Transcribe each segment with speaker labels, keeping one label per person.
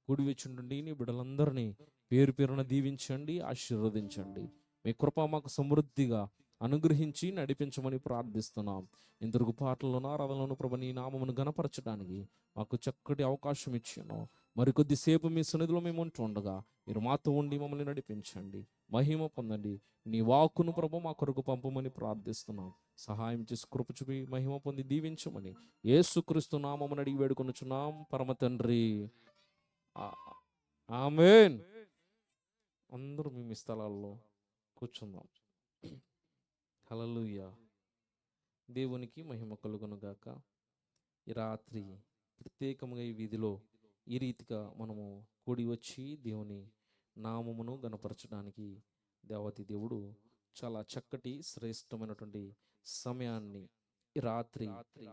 Speaker 1: కూడి వచ్చిండండి నీ బిడ్డలందరినీ పేరు పేరున దీవించండి, ఆశీర్వదించండి. మీ కృప మాకు సమృద్ధిగా అనుగ్రహించి నడిపించమని ప్రార్థిస్తున్నాం. ఇంతకు పాటలను ఆరాధనలను ప్రభు నీ నామమును గణపరచడానికి మాకు చక్కటి అవకాశం ఇచ్చాను. మరికొద్దిసేపు మీ సన్నిధిలో మేము ఉంటుండగా మీరు మాతో ఉండి మమ్మల్ని నడిపించండి, మహిమ పొందండి. నీ వాక్కును ప్రభు మా కొరకు పంపమని ప్రార్థిస్తున్నాం. సహాయం చేసి కృప చూపి మహిమ పొంది దీవించమని యేసుక్రీస్తు నామమును అడిగి వేడుకొనుచున్నాం పరమ తండ్రి. ఆమేన్. అందరూ మీ స్థలాల్లో కూర్చుందాం. హల్లెలూయా. దేవునికి మహిమ కలుగును గాక. ఈ రాత్రి ప్రత్యేకంగా ఈ వీధిలో ఈ రీతిగా మనము కూడి వచ్చి దేవుని నామమును గణపరచడానికి దేవతి దేవుడు చాలా చక్కటి శ్రేష్టమైనటువంటి సమయాన్ని ఈ రాత్రి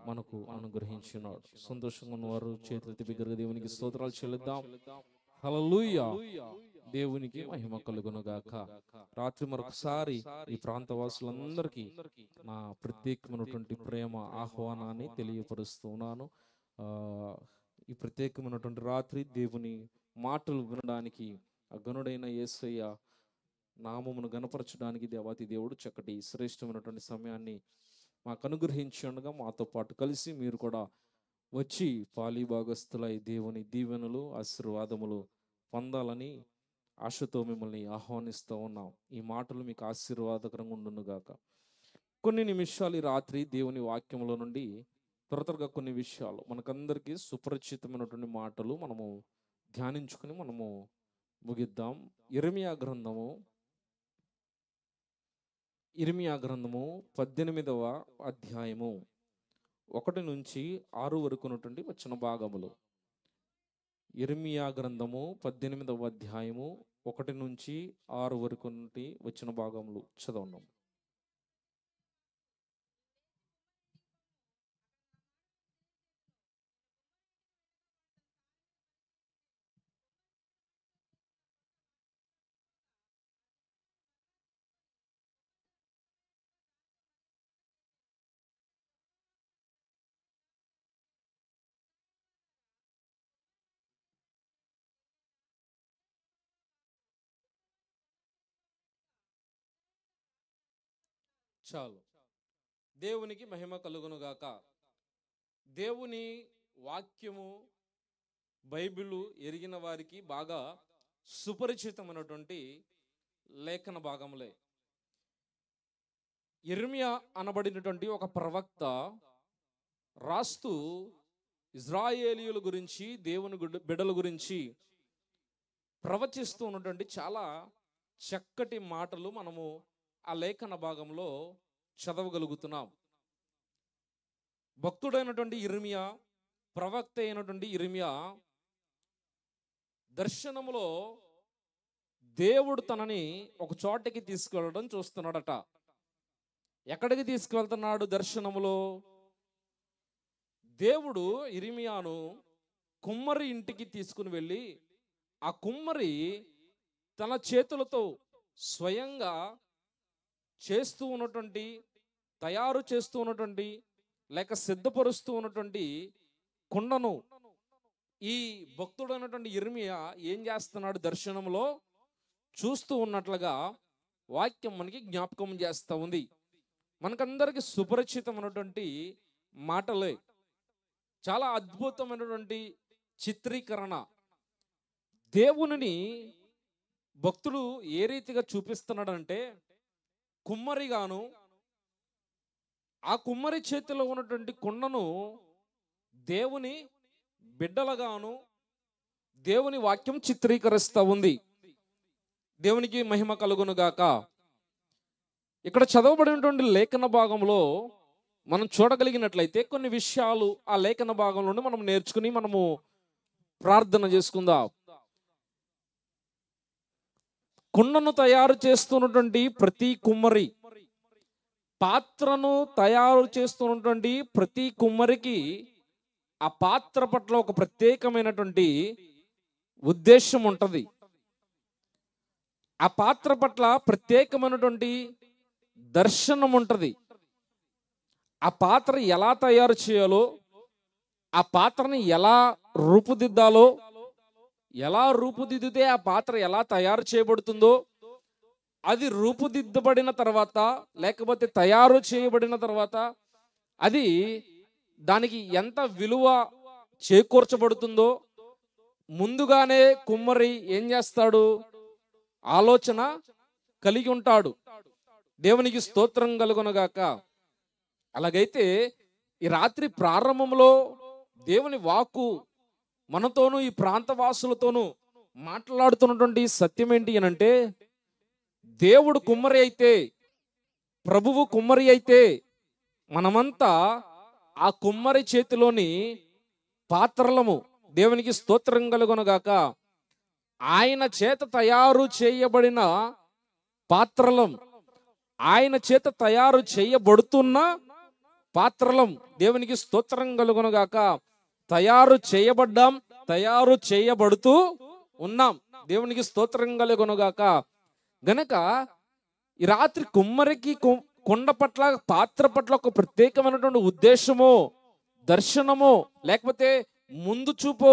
Speaker 1: మనకు అనుగ్రహించున్నాడు. సంతోషంగా ఉన్నవారు చేతులెత్తి బిగ్గరగా దేవునికి స్తోత్రాలు చెల్లిద్దాం. హల్లెలూయా. దేవునికి మహిమ కలుగును గాక. రాత్రి మరొకసారి ఈ ప్రాంతవాసులందరికీ నా ప్రత్యేకమైనటువంటి ప్రేమ ఆహ్వానాన్ని తెలియపరుస్తున్నాను. ఈ ప్రత్యేకమైనటువంటి రాత్రి దేవుని మాటలు వినడానికి, ఆ గనుడైన యేసయ్య నామమును గణపరచడానికి దేవాతి దేవుడు చక్కటి శ్రేష్టమైనటువంటి సమయాన్ని మాకు అనుగ్రహించి ఉండగా మాతో పాటు కలిసి మీరు కూడా వచ్చి పాలిభాగస్తులై దేవుని దీవెనలు ఆశీర్వాదములు పొందాలని ఆశతో మిమ్మల్ని ఆహ్వానిస్తూ ఉన్నాం. ఈ మాటలు మీకు ఆశీర్వాదకరంగా ఉండును గాక. కొన్ని నిమిషాలు ఈ రాత్రి దేవుని వాక్యంలో నుండి త్వరగా కొన్ని విషయాలు మనకందరికీ సుపరిచితమైనటువంటి మాటలు మనము ధ్యానించుకుని మనము ముగిద్దాం. ఇర్మియా గ్రంథము 18వ అధ్యాయము 1 నుంచి 6 వరకు ఉన్నటువంటి వచన భాగములు. ఇర్మియా గ్రంథము 18వ అధ్యాయము 1 నుంచి 6 వరకు నుండి వచన భాగములు చదవడం. చాలు. దేవునికి మహిమ కలుగును గాక. దేవుని వాక్యము బైబిలు ఎరిగిన వారికి బాగా సుపరిచితమైనటువంటి లేఖన భాగములే. ఇర్మియా అనబడినటువంటి ఒక ప్రవక్త రాస్తూ ఇజ్రాయేలీయుల గురించి, దేవుని బిడ్డల గురించి ప్రవచిస్తూ ఉన్నటువంటి చాలా చక్కటి మాటలు మనము ఆ లేఖన భాగంలో చదవగలుగుతున్నాం. భక్తుడైనటువంటి ఇర్మియా, ప్రవక్త అయినటువంటి ఇర్మియా దర్శనములో దేవుడు తనని ఒక చోటకి తీసుకువెళ్ళడం చూస్తున్నాడట. ఎక్కడికి తీసుకువెళ్తున్నాడు? దర్శనములో దేవుడు ఇర్మియాను కుమ్మరి ఇంటికి తీసుకుని వెళ్ళి, ఆ కుమ్మరి తన చేతులతో స్వయంగా చేస్తూ ఉన్నటువంటి, తయారు చేస్తూ ఉన్నటువంటి, లేక సిద్ధపరుస్తూ ఉన్నటువంటి కుండను ఈ భక్తుడైనటువంటి ఇర్మియా ఏం చేస్తున్నాడు? దర్శనంలో చూస్తూ ఉన్నట్లుగా వాక్యం మనకి జ్ఞాపకం చేస్తూ ఉంది. మనకందరికి సుపరిచితమైనటువంటి మాటలే. చాలా అద్భుతమైనటువంటి చిత్రీకరణ. దేవునిని భక్తుడు ఏ రీతిగా చూపిస్తున్నాడంటే, కుమ్మరిగాను, ఆ కుమ్మరి చేతిలో ఉన్నటువంటి కుండను దేవుని బిడ్డలుగాను దేవుని వాక్యం చిత్రీకరిస్తూ ఉంది. దేవునికి మహిమ కలుగును గాక. ఇక్కడ చదవబడినటువంటి లేఖన భాగంలో మనం చూడగలిగినట్లయితే కొన్ని విషయాలు ఆ లేఖన భాగం నుండి మనం నేర్చుకుని మనము ప్రార్థన చేసుకుందాం. కుండను తయారు చేస్తున్నటువంటి ప్రతి కుమ్మరి, పాత్రను తయారు చేస్తున్నటువంటి ప్రతి కుమ్మరికి ఆ పాత్ర పట్ల ఒక ప్రత్యేకమైనటువంటి ఉద్దేశం ఉంటుంది. ఆ పాత్ర పట్ల ప్రత్యేకమైనటువంటి దర్శనం ఉంటుంది. ఆ పాత్ర ఎలా తయారు చేయాలో, ఆ పాత్రని ఎలా రూపుదిద్దాలో, ఎలా రూపుదిద్దితే ఆ పాత్ర ఎలా తయారు చేయబడుతుందో, అది రూపుదిద్దబడిన తర్వాత లేకపోతే తయారు చేయబడిన తర్వాత అది దానికి ఎంత విలువ చేకూర్చబడుతుందో ముందుగానే కుమ్మరి ఏం చేస్తాడు, ఆలోచన కలిగి ఉంటాడు. దేవునికి స్తోత్రం కలుగునగాక. అలాగైతే ఈ రాత్రి ప్రారంభంలో దేవుని వాక్కు మనతోనూ ఈ ప్రాంతవాసులతోనూ మాట్లాడుతున్నటువంటి సత్యం ఏంటి అనంటే, దేవుడు కుమ్మరి అయితే, ప్రభువు కుమ్మరి అయితే, మనమంతా ఆ కుమ్మరి చేతిలోని పాత్రలము. దేవునికి స్తోత్రం కలుగునగాక. ఆయన చేత తయారు చేయబడిన పాత్రలం, ఆయన చేత తయారు చేయబడుతున్న పాత్రలం. దేవునికి స్తోత్రం కలుగునగాక. తయారు చేయబడ్డాం, తయారు చేయబడుతూ ఉన్నాం. దేవునికి స్తోత్రం కలుగునగాక. గనక ఈ రాత్రి కుమ్మరికి కొండ పట్ల, పాత్ర పట్ల ఒక ప్రత్యేకమైనటువంటి ఉద్దేశమో, దర్శనమో, లేకపోతే ముందు చూపో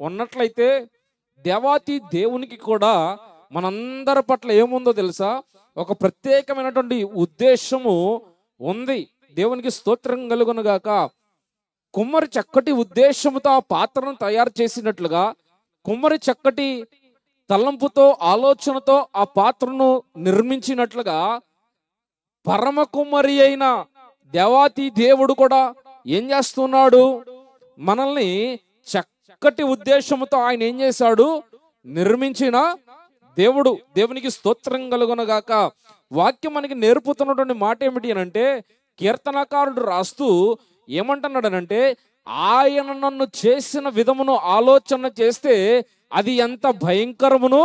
Speaker 1: ఉన్నట్లయితే దేవాతి దేవునికి కూడా మనందరి పట్ల ఏముందో తెలుసా? ఒక ప్రత్యేకమైనటువంటి ఉద్దేశము ఉంది. దేవునికి స్తోత్రం కలుగునుగాక. కుమ్మరి చక్కటి ఉద్దేశముతో ఆ పాత్రను తయారు చేసినట్లుగా, కుమ్మరి చక్కటి తలంపుతో, ఆలోచనతో ఆ పాత్రను నిర్మించినట్లుగా, పరమ కుమ్మరి అయిన దేవాతి దేవుడు కూడా ఏం చేస్తున్నాడు? మనల్ని చక్కటి ఉద్దేశముతో ఆయన ఏం చేశాడు? నిర్మించిన దేవుడు. దేవునికి స్తోత్రం కలుగునగాక. వాక్యం మనకి నేర్పుతున్నటువంటి మాట ఏమిటి అనంటే, కీర్తనకారుడు రాస్తూ ఏమంటున్నాడనంటే, ఆయన నన్ను చేసిన విధమును ఆలోచన చేస్తే అది ఎంత భయంకరమును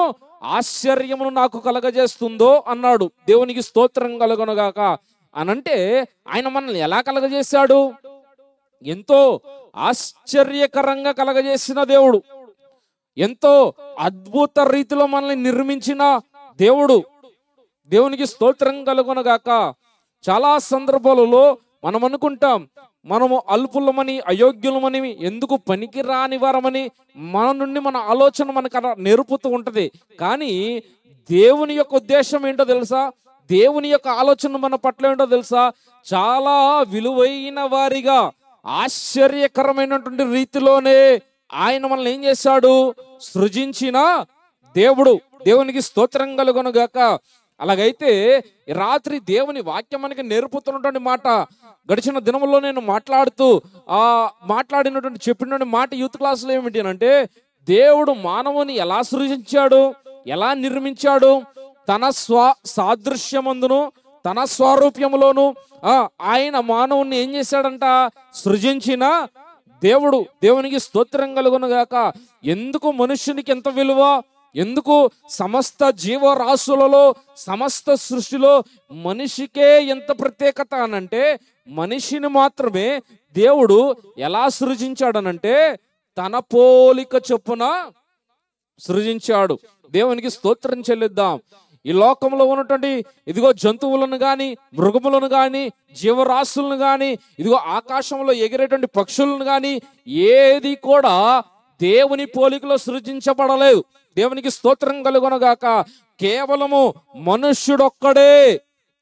Speaker 1: ఆశ్చర్యమును నాకు కలగజేస్తుందో అన్నాడు. దేవునికి స్తోత్రం కలుగునగాక. అనంటే ఆయన మనల్ని ఎలా కలగజేశాడు? ఎంతో ఆశ్చర్యకరంగా కలగజేసిన దేవుడు, ఎంతో అద్భుత రీతిలో మనల్ని నిర్మించిన దేవుడు. దేవునికి స్తోత్రం కలుగునగాక. చాలా సందర్భాలలో మనం అనుకుంటాం, మనము అల్పులమని, అయోగ్యులమని, ఎందుకు పనికి రాని వారమని మన నుండి మన ఆలోచన మనకు అలా నేర్పుతూ ఉంటది. కానీ దేవుని యొక్క ఉద్దేశం ఏంటో తెలుసా? దేవుని యొక్క ఆలోచన మన పట్ల ఏంటో తెలుసా? చాలా విలువైన వారిగా, ఆశ్చర్యకరమైనటువంటి రీతిలోనే ఆయన మనల్ని ఏం చేశాడు? సృజించిన దేవుడు. దేవునికి స్తోత్రం కలుగునుగాక. అలాగైతే రాత్రి దేవుని వాక్యం మనకి నేర్పుతున్నటువంటి మాట, గడిచిన దినంలో నేను మాట్లాడినటువంటి చెప్పినటువంటి మాట యూత్ క్లాసులో ఏమిటి అంటే, దేవుడు మానవుని ఎలా సృజించాడు, ఎలా నిర్మించాడు? తన సాదృశ్యమందును, తన స్వరూప్యములోను ఆయన మానవుని ఏం చేశాడంట? సృజించిన దేవుడు. దేవునికి స్తోత్రం కలుగునుగాక. ఎందుకు మనుష్యునికి ఎంత విలువ? ఎందుకు సమస్త జీవరాశులలో, సమస్త సృష్టిలో మనిషికే ఎంత ప్రత్యేకత అనంటే, మనిషిని మాత్రమే దేవుడు ఎలా సృజించాడనంటే తన పోలిక చొప్పున సృజించాడు. దేవునికి స్తోత్రం చెల్లిద్దాం. ఈ లోకంలో ఉన్నటువంటి ఇదిగో జంతువులను గాని, మృగములను గాని, జీవరాశులను గాని, ఇదిగో ఆకాశంలో ఎగిరేటువంటి పక్షులను గాని ఏది కూడా దేవుని పోలికలో సృజించబడలేదు. దేవునికి స్తోత్రం కలుగునగాక. కేవలము మనుష్యుడొక్కడే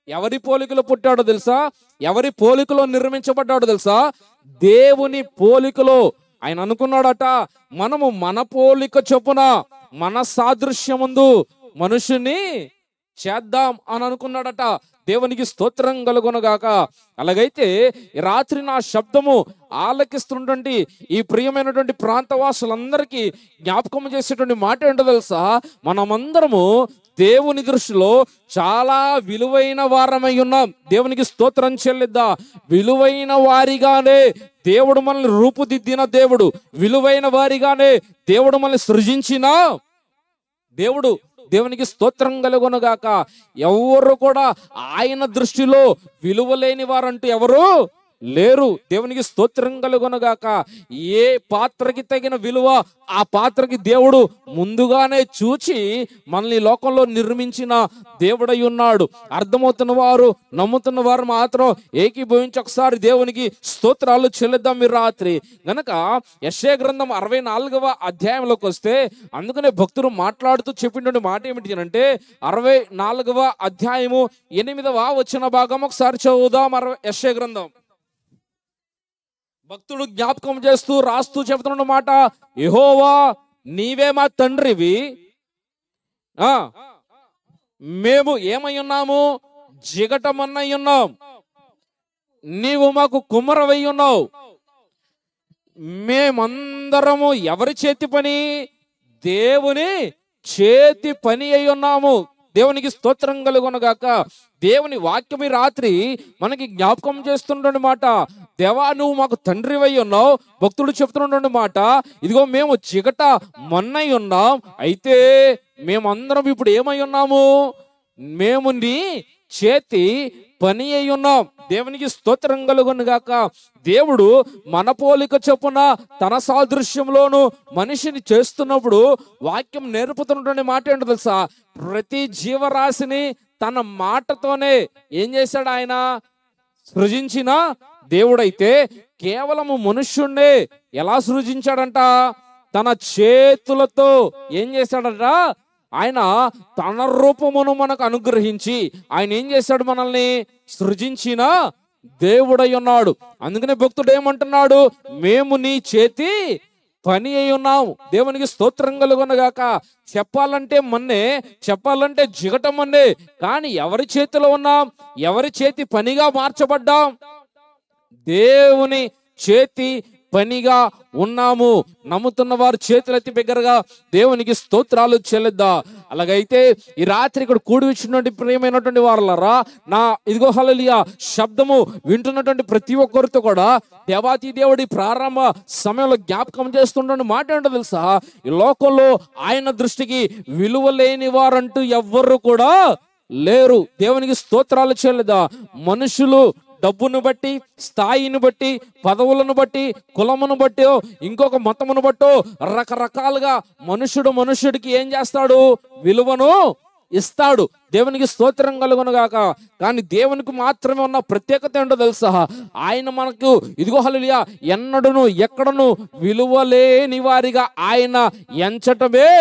Speaker 1: ఎవరి పోలికలో పుట్టాడో తెలుసా? ఎవరి పోలికలో నిర్మించబడ్డాడో తెలుసా? దేవుని పోలికలో. ఆయన అనుకున్నాడట, మనము మన పోలిక చొప్పున, మన సాదృశ్యమందు మనుషుని చేద్దాం అని అనుకున్నాడట. దేవునికి స్తోత్రం కలుగునగాక. అలాగైతే రాత్రి నా శబ్దము ఆలకిస్తున్నటువంటి ఈ ప్రియమైనటువంటి ప్రాంతవాసులందరికీ జ్ఞాపకం చేసేటువంటి మాట ఏంటో తెలుసా? మనమందరము దేవుని దృష్టిలో చాలా విలువైన వారమై ఉన్నాం. దేవునికి స్తోత్రం చెల్లిద్దా. విలువైన వారిగానే దేవుడు మనల్ని రూపుదిద్దిన దేవుడు, విలువైన వారిగానే దేవుడు మనల్ని సృజించిన దేవుడు. దేవునికి స్తోత్రం కలుగునుగాక. ఎవరు కూడా ఆయన దృష్టిలో విలువ లేని వారంటూ ఎవరు లేరు. దేవునికి స్తోత్రం కలుగునుగాక. ఏ పాత్రకి తగిన విలువ ఆ పాత్రకి దేవుడు ముందుగానే చూచి మనల్ని లోకంలో నిర్మించిన దేవుడై ఉన్నాడు. అర్థమవుతున్న వారు, నమ్ముతున్న వారు మాత్రం ఏకీభవించి ఒకసారి దేవునికి స్తోత్రాలు చెల్లిద్దాం ఈ రాత్రి. గనక యెషయా గ్రంథం 64వ అధ్యాయంలోకి వస్తే, అందుకనే భక్తుడు మాట్లాడుతూ చెప్పిన మాట ఏమిటి అంటే 64వ అధ్యాయము 8వ వచన భాగం ఒకసారి చదువుదాం. యెషయా గ్రంథం భక్తుడు జ్ఞాపకం చేస్తూ రాస్తూ చెబుతున్న మాట, యెహోవా నీవే మా తండ్రివి, మేము ఏమై ఉన్నాము? జిగటమన్నై ఉన్నాం. నీవు మాకు కుమ్మరవై ఉన్నావు. మేమందరము ఎవరి చేతి పని? దేవుని చేతి పని అయి ఉన్నాము. దేవునికి స్తోత్రం కలుగునుగాక. దేవుని వాక్యం ఈ రాత్రి మనకి జ్ఞాపకం చేస్తున్న మాట, దేవా నువ్వు మాకు తండ్రివై ఉన్నావు. భక్తుడు చెప్తున్న మాట, ఇదిగో మేము చిగట మొన్నై ఉన్నాం. అయితే మేమందరం ఇప్పుడు ఏమై ఉన్నాము? మేము నీ చేతి పని అయి ఉన్నాం. దేవునికి స్తోత్రం కలుగునుగాక. దేవుడు మన పోలిక చొప్పున తన సాదృశ్యంలోను మనిషిని చేస్తున్నప్పుడు వాక్యం నేర్పుతున్నటువంటి మాట ఏంటో తెలుసా? ప్రతి జీవరాశిని తన మాటతోనే ఏం చేశాడు? ఆయన సృజించిన దేవుడైతే కేవలము మనుష్యుణ్ణే ఎలా సృజించాడంట? తన చేతులతో ఏం చేశాడంట? ఆయన తన రూపమును మనకు అనుగ్రహించి ఆయన ఏం చేశాడు? మనల్ని సృజించిన దేవుడై ఉన్నాడు. అందుకనే భక్తుడు ఏమంటున్నాడు? మేము నీ చేతి పని అయి ఉన్నాము. దేవునికి స్తోత్రం కలుగునుగాక. చెప్పాలంటే మన్నే, చెప్పాలంటే జిగటం మన్నే. కానీ ఎవరి చేతిలో ఉన్నాం? ఎవరి చేతి పనిగా మార్చబడ్డాం? దేవుని చేతి పనిగా ఉన్నాము. నమ్ముతున్న వారు చేతులెత్తి బిగ్గరగా దేవునికి స్తోత్రాలు చెల్లిద్దా. అలాగైతే ఈ రాత్రి ఇక్కడ కూడి వచ్చినటువంటి ప్రియమైనటువంటి వారలారా, నా ఇదిగో హల్లెలూయా శబ్దము వింటున్నటువంటి ప్రతి ఒక్కరితో కూడా దేవాతి దేవుడి ప్రారంభ సమయంలో జ్ఞాపకం చేస్తున్న మాట ఏంటో తెలుసా? ఈ లోకంలో ఆయన దృష్టికి విలువ లేని వారంటూ ఎవ్వరు కూడా లేరు. దేవునికి స్తోత్రాలు చెల్లిద్దా. మనుషులు డబ్బును బట్టి, స్థాయిని బట్టి, పదవులను బట్టి, కులమును బట్టి, ఇంకొక మతమును బట్టో రకరకాలుగా మనుషుడికి ఏం చేస్తాడు? విలువను ఇస్తాడు. దేవునికి స్తోత్రం కలుగునుగాక. కానీ దేవునికి మాత్రమే ఉన్న ప్రత్యేకత ఏంటో తెలుసా? ఆయన మనకు ఇదిగో హల్లెలూయా ఎన్నడను ఎక్కడను విలువలేని వారిగా ఆయన ఎంచటమే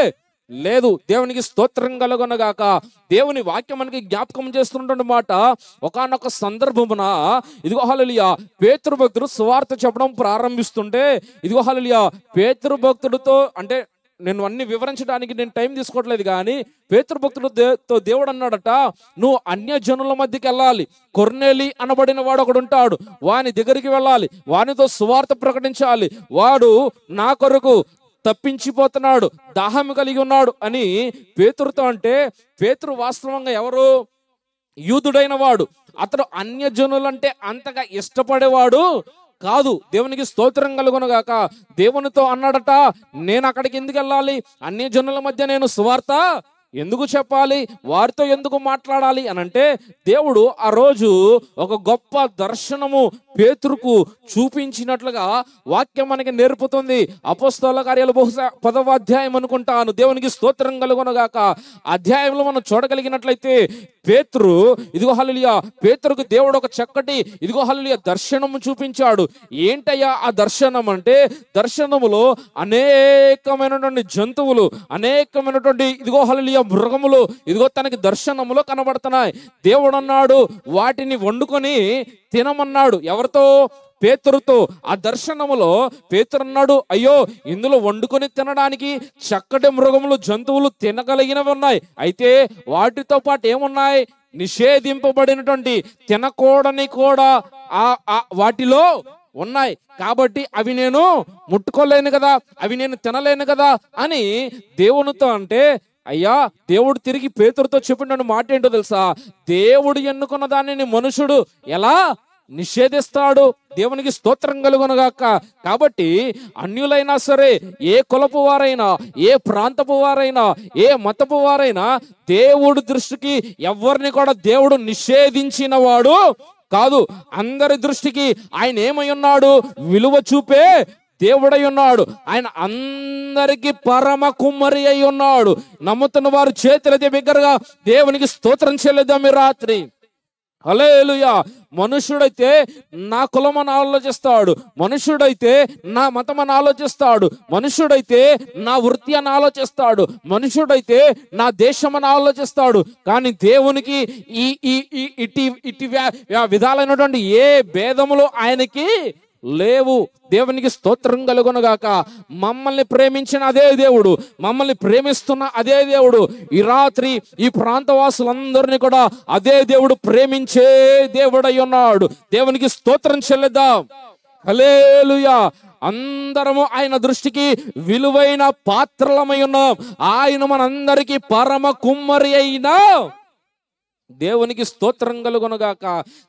Speaker 1: లేదు. దేవునికి స్తోత్రం కలుగునుగాక. దేవుని వాక్యం మనకి జ్ఞాపకం చేస్తున్నటువంటి మాట, ఒకానొక సందర్భమున ఇదిగో హల్లెలూయా పేతురు భక్తుడు సువార్త చెప్పడం ప్రారంభిస్తుంటే, ఇదిగో హల్లెలూయా పేతురు భక్తుడితో, అంటే నేను అన్ని వివరించడానికి నేను టైం తీసుకోవట్లేదు, కానీ పేతురు భక్తుడితో దేవుడు అన్నాడట, నువ్వు అన్యజనుల మధ్యకి వెళ్ళాలి. కొర్నేలి అనబడిన వాడు ఒకడు ఉంటాడు, వాని దగ్గరికి వెళ్ళాలి, వానితో సువార్త ప్రకటించాలి. వాడు నా కొరకు తప్పించిపోతున్నాడు, దాహం కలిగి ఉన్నాడు అని పేతురుతో అంటే, పేతురు వాస్తవంగా ఎవరు? యూదుడైన వాడు. అతడు అన్యజనులంటే అంతగా ఇష్టపడేవాడు కాదు. దేవునికి స్తోత్రం కలుగునుగాక. దేవునితో అన్నాడట, నేను అక్కడికి ఎందుకు వెళ్ళాలి? అన్యజనుల మధ్య నేను సువార్త ఎందుకు చెప్పాలి? వారితో ఎందుకు మాట్లాడాలి అని అంటే, దేవుడు ఆ రోజు ఒక గొప్ప దర్శనము పేతురుకు చూపించినట్లుగా వాక్యం మనకి నేర్పుతుంది. అపోస్తలుల కార్యాలు బహుశా 10వ అధ్యాయం అనుకుంటాను. దేవునికి స్తోత్రం కలుగునుగాక. అధ్యాయంలో మనం చూడగలిగినట్లయితే పేతురు ఇదిగో హల్లెలూయా పేతురుకు దేవుడు ఒక చక్కటి ఇదిగో హల్లెలూయా దర్శనము చూపించాడు. ఏంటయ్యా ఆ దర్శనం అంటే, దర్శనములో అనేకమైనటువంటి జంతువులు, అనేకమైనటువంటి ఇదిగో హల్లెలూయా మృగములు ఇదిగో తనకి దర్శనములో కనబడుతున్నాయి. దేవుడు అన్నాడు వాటిని వండుకొని తినమన్నాడు. ఎవరితో? పేతురుతో. ఆ దర్శనములో పేతురు అన్నాడు, అయ్యో ఇందులో వండుకొని తినడానికి చక్కటి మృగములు, జంతువులు తినగలిగినవి ఉన్నాయి. అయితే వాటితో పాటు ఏమున్నాయి? నిషేధింపబడినటువంటి తినకూడని కూడా వాటిలో ఉన్నాయి. కాబట్టి అవి నేను ముట్టుకోలేను కదా, అవి నేను తినలేను కదా అని దేవునితో అంటే, అయ్యా దేవుడు తిరిగి పేతురుతో చెప్పిన మాట ఏంటో తెలుసా? దేవుడు ఎన్నుకున్న దానిని మనుషుడు ఎలా నిషేధిస్తాడు? దేవునికి స్తోత్రం కలుగునుగాక. కాబట్టి అన్యులైనా సరే, ఏ కులపు వారైనా, ఏ ప్రాంతపు వారైనా, ఏ మతపు వారైనా, దేవుడు దృష్టికి ఎవరిని కూడా దేవుడు నిషేధించిన వాడు కాదు. అందరి దృష్టికి ఆయన ఏమై ఉన్నాడు? విలువ చూపే దేవుడై ఉన్నాడు. ఆయన అందరికి పరమ కుమ్మరి అయి ఉన్నాడు. నమ్ముతున్న వారు చేతులైతే బిగ్గరగా దేవునికి స్తోత్రం చెల్లిద్దాం ఈ రాత్రి. హల్లెలూయా. మనుషుడైతే నా కులం అని ఆలోచిస్తాడు, మనుషుడైతే నా మతం అని ఆలోచిస్తాడు, మనుషుడైతే నా వృత్తి అని ఆలోచిస్తాడు, మనుషుడైతే నా దేశం అని ఆలోచిస్తాడు. కానీ దేవునికి ఈ ఇటు విధాలైనటువంటి ఏ భేదములు ఆయనకి లేవు. దేవునికి స్తోత్రం కలుగునుగాక. మమ్మల్ని ప్రేమించిన అదే దేవుడు, మమ్మల్ని ప్రేమిస్తున్న అదే దేవుడు, ఈ రాత్రి ఈ ప్రాంతవాసులందరినీ కూడా అదే దేవుడు ప్రేమించే దేవుడై ఉన్నాడు. దేవునికి స్తోత్రం చెల్లిద్దాం. హల్లెలూయా. అందరము ఆయన దృష్టికి విలువైన పాత్రలమై ఉన్నాం. ఆయన మనందరికీ పరమ కుమ్మరి అయినా దేవునికి స్తోత్రం కలుగునుగాక.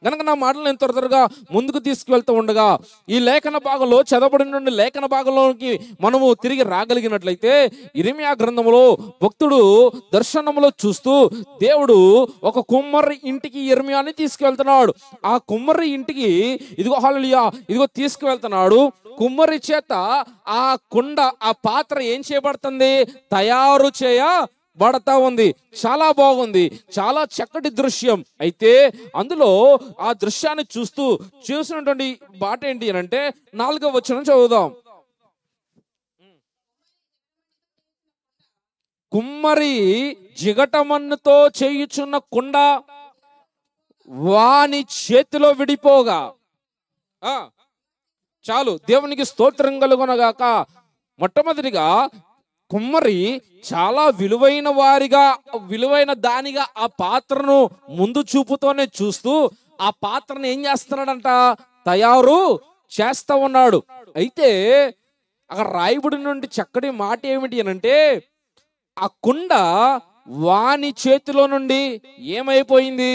Speaker 1: గనక నా మాటలు ఎంత త్వరగా ముందుకు తీసుకువెళ్తూ ఉండగా ఈ లేఖన భాగంలో చదవబడిన లేఖన భాగంలోకి మనము తిరిగి రాగలిగినట్లయితే, ఇర్మీయా గ్రంథంలో భక్తుడు దర్శనంలో చూస్తూ దేవుడు ఒక కుమ్మరి ఇంటికి ఇర్మీయాని తీసుకువెళ్తున్నాడు. ఆ కుమ్మరి ఇంటికి ఇదిగో హల్లెలూయా ఇదిగో తీసుకువెళ్తున్నాడు. కుమ్మరి చేత ఆ కుండ, ఆ పాత్ర ఏం చేయబడుతుంది? తయారు చేయబడతా ఉంది. చాలా బాగుంది, చాలా చక్కటి దృశ్యం. అయితే అందులో ఆ దృశ్యాన్ని చూసినటువంటి మాట ఏంటి అని అంటే 4వ వచనం చదువుదాం. కుమ్మరి జిగటమన్నుతో చేయుచున్న కుండ వాని చేతిలో విడిపోగా. చాలు. దేవునికి స్తోత్రం కలుగునగాక. మొట్టమొదటిగా కుమ్మరి చాలా విలువైన దానిగా ఆ పాత్రను ముందు చూపుతోనే చూస్తూ ఆ పాత్రను ఏం చేస్తున్నాడంట? తయారు చేస్తా ఉన్నాడు. అయితే అక్కడ రాయబడి నుండి చక్కటి మాట ఏమిటి అని అంటే, ఆ కుండ వాని చేతిలో నుండి ఏమైపోయింది?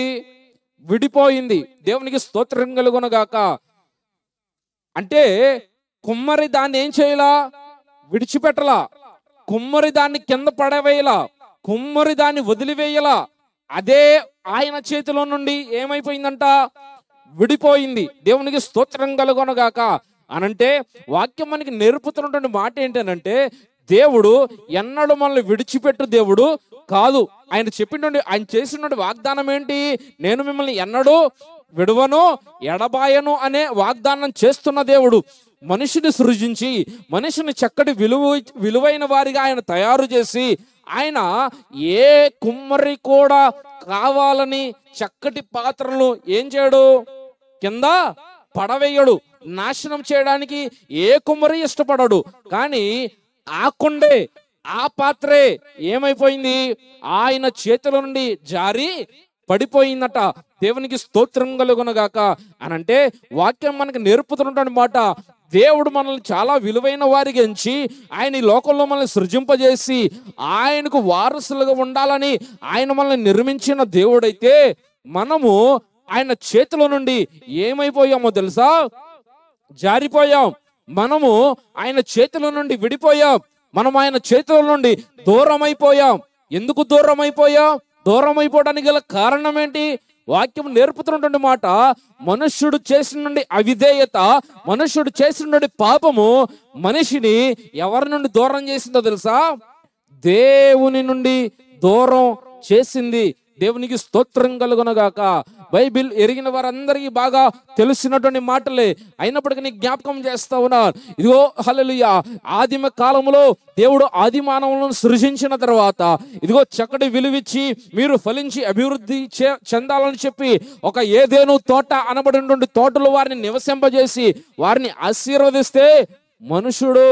Speaker 1: విడిపోయింది. దేవునికి స్తోత్రం కలుగునగాక. అంటే కుమ్మరి దాన్ని ఏం చేయలా? విడిచిపెట్టలా. కుమ్మరి దాన్ని కింద పడవేయలా, కుమ్మరి దాన్ని వదిలివేయలా. అదే ఆయన చేతిలో నుండి ఏమైపోయిందంట? విడిపోయింది. దేవునికి స్తోత్రం కలుగునగాక. అనంటే వాక్యం మనకి నేర్పుతున్నటువంటి మాట ఏంటనంటే, దేవుడు ఎన్నడూ మనల్ని విడిచిపెట్టు దేవుడు కాదు. ఆయన ఆయన చేసినటువంటి వాగ్దానం ఏంటి? నేను మిమ్మల్ని ఎన్నడూ విడువను ఎడబాయను అనే వాగ్దానం చేస్తున్న దేవుడు. మనిషిని సృజించి మనిషిని చక్కటి విలువైన వారిగా ఆయన తయారు చేసి, ఆయన ఏ కుమ్మరి కూడా కావాలని చక్కటి పాత్రలు ఏం చేయడు? కింద పడవేయడు. నాశనం చేయడానికి ఏ కుమ్మరి ఇష్టపడడు. కానీ ఆ కుండే, ఆ పాత్రే ఏమైపోయింది? ఆయన చేతుల నుండి జారి పడిపోయిందట. దేవునికి స్తోత్రం కలుగునగాక. అనంటే వాక్యం మనకి నేర్పుతున్నటువంటి మాట, దేవుడు మనల్ని చాలా విలువైన వారికి ఎంచి ఆయన ఈ లోకంలో మనల్ని సృజింపజేసి ఆయనకు వారసులుగా ఉండాలని ఆయన మనల్ని నిర్మించిన దేవుడైతే, మనము ఆయన చేతిలో నుండి ఏమైపోయామో తెలుసా? జారిపోయాం. మనము ఆయన చేతిలో నుండి విడిపోయాం. మనం ఆయన చేతిలో నుండి దూరం అయిపోయాం. ఎందుకు దూరం అయిపోయాం? దూరం అయిపోవడానికి గల కారణం ఏంటి? వాక్యం నేర్పుతున్నటువంటి మాట, మనుష్యుడు చేసిన అవిధేయత, మనుష్యుడు చేసిన పాపము మనిషిని ఎవరి నుండి దూరం చేసిందో తెలుసా? దేవుని నుండి దూరం చేసింది. దేవునికి స్తోత్రం కలుగునగాక. బైబిల్ ఎరిగిన వారందరికీ బాగా తెలిసినటువంటి మాటలే అయినప్పటికీ జ్ఞాపకం చేస్తా ఉన్నారు. ఇదిగో హల్లెలూయా, ఆదిమ కాలంలో దేవుడు ఆది మానవులను సృజించిన తర్వాత ఇదిగో చక్కటి విలువిచ్చి మీరు ఫలించి అభివృద్ధి చెందాలని చెప్పి ఒక ఏదేను తోట అనబడినటువంటి తోటలో వారిని నివసింపజేసి వారిని ఆశీర్వదిస్తే, మనుషుడు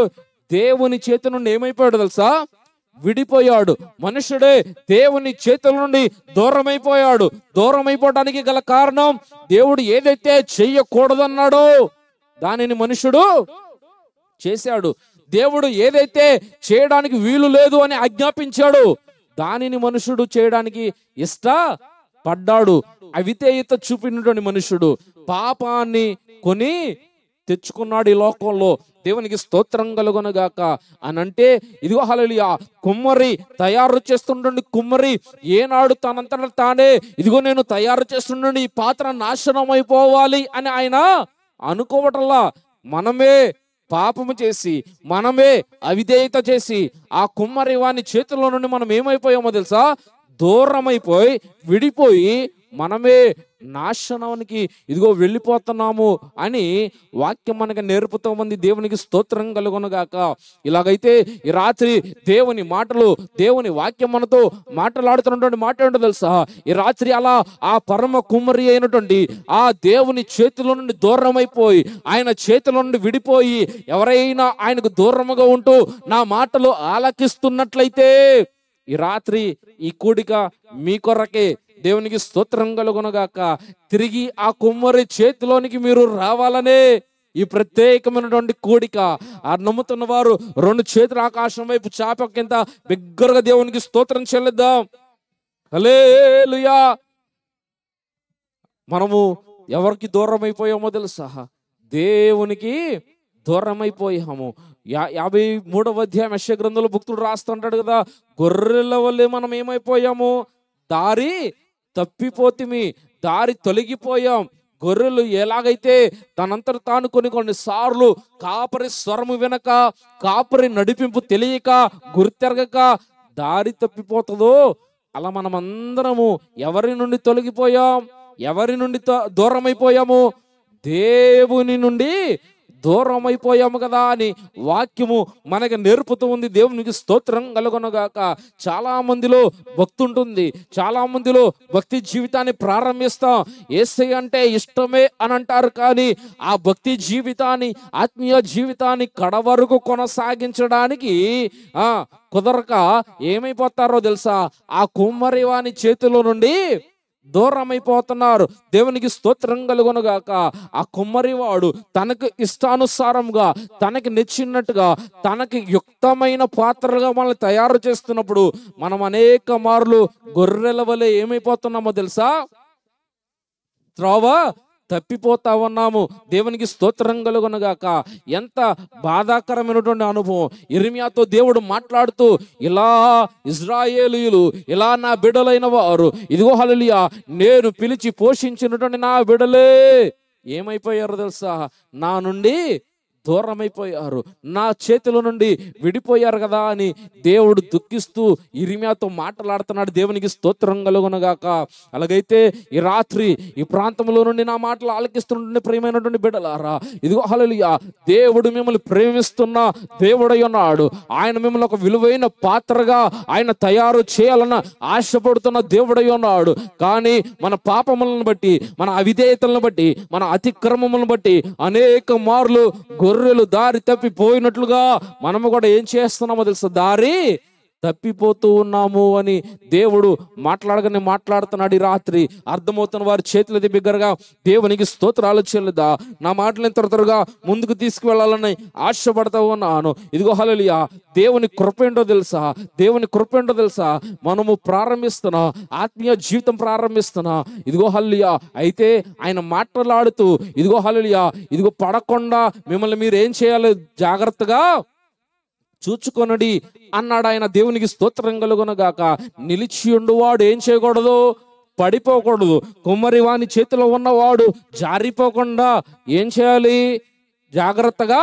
Speaker 1: దేవుని చేతి నుండి ఏమైపోయాడు తెలుసా? విడిపోయాడు. మనుషుడే దేవుని చేతుల నుండి దూరమైపోయాడు. దూరమైపోవడానికి గల కారణం, దేవుడు ఏదైతే చెయ్యకూడదన్నాడో దానిని మనుషుడు చేశాడు. దేవుడు ఏదైతే చేయడానికి వీలు లేదు అని ఆజ్ఞాపించాడు దానిని మనుషుడు చేయడానికి ఇష్టపడ్డాడు. అవిధేయత చూపినటువంటి మనుషుడు పాపాన్ని కొని తెచ్చుకున్నాడు ఈ లోకంలో. దేవునికి స్తోత్రం కలుగును గాక. అని అంటే ఇదిగో హల్లెలూయా, కుమ్మరి తయారు చేస్తుండండి. కుమ్మరి ఏనాడు తనంతట తానే ఇదిగో నేను తయారు చేస్తుండండి, ఈ పాత్ర నాశనం అయిపోవాలి అని ఆయన అనుకోవటంలా, మనమే పాపము చేసి, మనమే అవిధేయత చేసి, ఆ కుమ్మరి వాని చేతుల్లో నుండి మనం ఏమైపోయామో తెలుసా? దూరమైపోయి, విడిపోయి, మనమే నాశనానికి ఇదిగో వెళ్ళిపోతున్నాము అని వాక్యం మనకు నేర్పుతూ ఉంది. దేవునికి స్తోత్రం కలుగును గాక. ఇలాగైతే ఈ రాత్రి దేవుని మాటలు, దేవుని వాక్యం మనతో మాట్లాడుతున్నటువంటి మాట ఏంటో తెలుసా? ఈ రాత్రి అలా ఆ పరమ కుమ్మరి అయినటువంటి ఆ దేవుని చేతిలో నుండి దూరం అయిపోయి, ఆయన చేతిలో నుండి విడిపోయి, ఎవరైనా ఆయనకు దూరముగా ఉంటూ నా మాటలు ఆలకిస్తున్నట్లయితే ఈ రాత్రి ఈ కూడిక మీ కొరకే. దేవునికి స్తోత్రం కలుగును గాక. తిరిగి ఆ కుమ్మరి చేతిలోనికి మీరు రావాలనే ఈ ప్రత్యేకమైనటువంటి కూడిక. ఆ నమ్ముతున్న వారు 2 చేతులు ఆకాశం వైపు చాపకింత బిగ్గరగా దేవునికి స్తోత్రం చెల్లిద్దాం. హల్లెలూయా. మనము ఎవరికి దూరం అయిపోయామో తెలుసా? దేవునికి దూరం అయిపోయాము. 53వ అధ్యాయం యెషయా గ్రంథంలో భక్తుడు రాస్తుంటాడు కదా, గొర్రెల వల్లే మనం ఏమైపోయాము? దారి తప్పిపోతిమి, దారి తొలగిపోయాం. గొర్రెలు ఎలాగైతే తనంతట తాను కొన్ని సార్లు కాపరి స్వరము వినక, కాపరి నడిపింపు తెలియక, గుర్తెరగక దారి తప్పిపోతుందో, అలా మనం అందరము ఎవరి నుండి తొలగిపోయాం? ఎవరి నుండి దూరం అయిపోయాము? దేవుని నుండి దూరం అయిపోయాము కదా అని వాక్యము మనకి నేర్పుతూ ఉంది. దేవునికి స్తోత్రం కలుగునుగాక. చాలా మందిలో భక్తి ఉంటుంది, చాలా మందిలో భక్తి జీవితాన్ని ప్రారంభిస్తాం. యేసయ్య అంటే ఇష్టమే అని అంటారు, కానీ ఆ భక్తి జీవితాన్ని, ఆత్మీయ జీవితాన్ని కడవరకు కొనసాగించడానికి కుదరక ఏమైపోతారో తెలుసా? ఆ కుమ్మరి వాని చేతిలో నుండి దూరం అయిపోతున్నారు. దేవునికి స్తోత్రం కలుగునుగాక. ఆ కుమ్మరివాడు తనకు ఇష్టానుసారంగా, తనకి నచ్చినట్టుగా, తనకి యుక్తమైన పాత్రలుగా మనల్ని తయారు చేస్తున్నప్పుడు మనం అనేక మార్లు గొర్రెల వలె ఏమైపోతున్నామో తెలుసా? త్రోవ తప్పిపోతా ఉన్నాము. దేవునికి స్తోత్రం కలుగునుగాక. ఎంత బాధాకరమైనటువంటి అనుభవం. ఇర్మీయాతో దేవుడు మాట్లాడుతూ, ఇలా ఇశ్రాయేలీయులు, ఇలా నా బిడ్డలైన వారు, ఇదిగో హల్లెలూయా, నేను పిలిచి పోషించినటువంటి నా బిడ్డలే ఏమైపోయారు తెలుసా? నా నుండి దూరం అయిపోయారు, నా చేతిలో నుండి విడిపోయారు కదా అని దేవుడు దుఃఖిస్తూ ఇర్మీయాతో మాట్లాడుతున్నాడు. దేవునికి స్తోత్రం కలుగునుగాక. అలాగైతే ఈ రాత్రి ఈ ప్రాంతంలో నుండి నా మాటలు ఆలకిస్తున్నటువంటి ప్రియమైనటువంటి బిడ్డలారా, ఇదిగో హల్లెలూయా, దేవుడు మిమ్మల్ని ప్రేమిస్తున్న దేవుడై ఉన్నాడు. ఆయన మిమ్మల్ని ఒక విలువైన పాత్రగా ఆయన తయారు చేయాలన్న ఆశపడుతున్న దేవుడై ఉన్నాడు. కానీ మన పాపములను బట్టి, మన అవిధేయతలను బట్టి, మన అతిక్రమములను బట్టి అనేక మార్లు గొర్రెలు దారి తప్పిపోయినట్లుగా మనము కూడా ఏం చేస్తున్నామో తెలుసా? దారి తప్పిపోతూ ఉన్నాము అని దేవుడు మాట్లాడుతున్నాడు. ఈ రాత్రి అర్థమవుతున్న వారి చేతులది బిగ్గరగా దేవునికి స్తోత్రాలు చెల్లుదా. నా మాటలు ఎంత త్వరగా ముందుకు తీసుకువెళ్ళాలని ఆశపడతా ఉన్నాను. ఇదిగో హల్లెలూయా, దేవుని కృపేంటో తెలుసా? దేవుని కృపేంటో తెలుసా? మనము ప్రారంభిస్తున్నా, ఆత్మీయ జీవితం ప్రారంభిస్తున్నా. ఇదిగో హల్లెలూయా, అయితే ఆయన మాట్లాడుతూ ఇదిగో హల్లెలూయా, ఇదిగో పడకుండా మిమ్మల్ని మీరు ఏం చేయాలి? జాగ్రత్తగా చూచుకొనడి అన్నాడు ఆయన. దేవునికి స్తోత్రం కలుగునుగాక. నిలిచి ఉండువాడు ఏం చేయకూడదు? పడిపోకూడదు. కుమ్మరి వాని చేతిలో ఉన్నవాడు జారిపోకుండా ఏం చేయాలి? జాగ్రత్తగా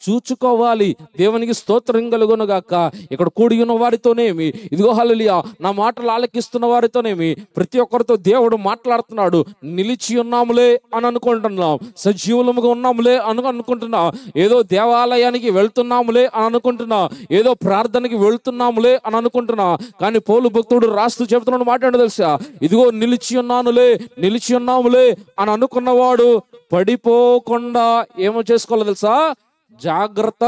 Speaker 1: చూచుకోవాలి. దేవునికి స్తోత్రం కలుగునుగాక. ఇక్కడ కూడి ఉన్న వారితోనేమి, ఇదిగో హల్లెలూయా, నా మాటలు ఆలకిస్తున్న వారితోనేమి, ప్రతి ఒక్కరితో దేవుడు మాట్లాడుతున్నాడు. నిలిచి ఉన్నాములే అని అనుకుంటున్నాం, సజీవులముగా ఉన్నాములే అని అనుకుంటున్నాం, ఏదో దేవాలయానికి వెళ్తున్నాములే అని అనుకుంటున్నా, ఏదో ప్రార్థనకి వెళ్తున్నాములే అని అనుకుంటున్నా. కానీ పౌలు భక్తుడు రాస్తూ చెబుతున్నాడు మాట ఏంటో తెలుసా? ఇదిగో నిలిచి ఉన్నాములే అని అనుకున్నవాడు పడిపోకుండా ఏమో చేసుకోవాలి తెలుసా? జాగ్రత్త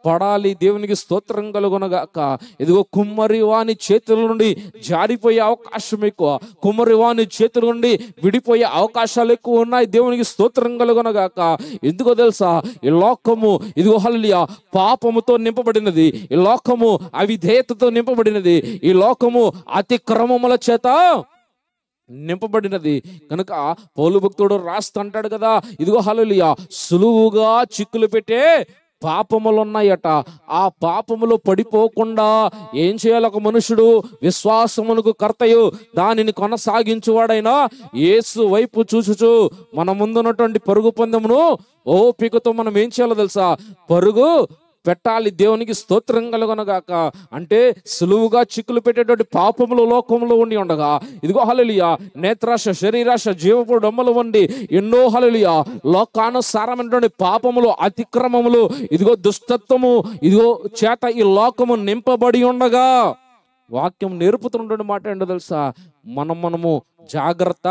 Speaker 1: పడాలి. దేవునికి స్తోత్రం కలుగునుగాక. ఇదిగో కుమ్మరి వాని చేతుల నుండి జారిపోయే అవకాశం ఎక్కువ, కుమ్మరి వాని చేతుల నుండి విడిపోయే అవకాశాలు ఎక్కువ ఉన్నాయి. దేవునికి స్తోత్రం కలుగునుగాక. ఎందుకో తెలుసా? ఈ లోకము ఇదిగో హల్లెలూయా పాపముతో నింపబడినది, ఈ లోకము అవిధేయతతో నింపబడినది, ఈ లోకము అతిక్రమముల చేత నింపబడినది కనుక పౌలు భక్తుడు రాస్తుంటాడు కదా, ఇదిగో హల్లెలూయా, సులువుగా చిక్కులు పెట్టే పాపములు ఉన్నాయట. ఆ పాపములు పడిపోకుండా ఏం చేయాలి ఒక మనుషుడు? విశ్వాసమునకు కర్తయు దానిని కొనసాగించువాడైనా యేసు వైపు చూచుచు మన ముందున్నటువంటి పరుగు పందెమును ఓపికతో మనం ఏం చేయాలో తెలుసా? పరుగు పెట్టాలి. దేవునికి స్తోత్రం కలుగునగాక. అంటే సులువుగా చిక్కులు పెట్టేటువంటి పాపములు లోకంలో ఉండి ఉండగా, ఇదిగో హల్లెలూయా, నేత్రాశ, శరీరాశ, జీవపు డొమ్మలు వండి ఎన్నో హల్లెలూయా లోకానుసారమైనటువంటి పాపములు, అతిక్రమములు, ఇదిగో దుష్టత్వము, ఇదిగో చేత ఈ లోకము నింపబడి ఉండగా వాక్యం నేర్పుతున్నటువంటి మాట ఏంటో తెలుసా? మనము జాగ్రత్త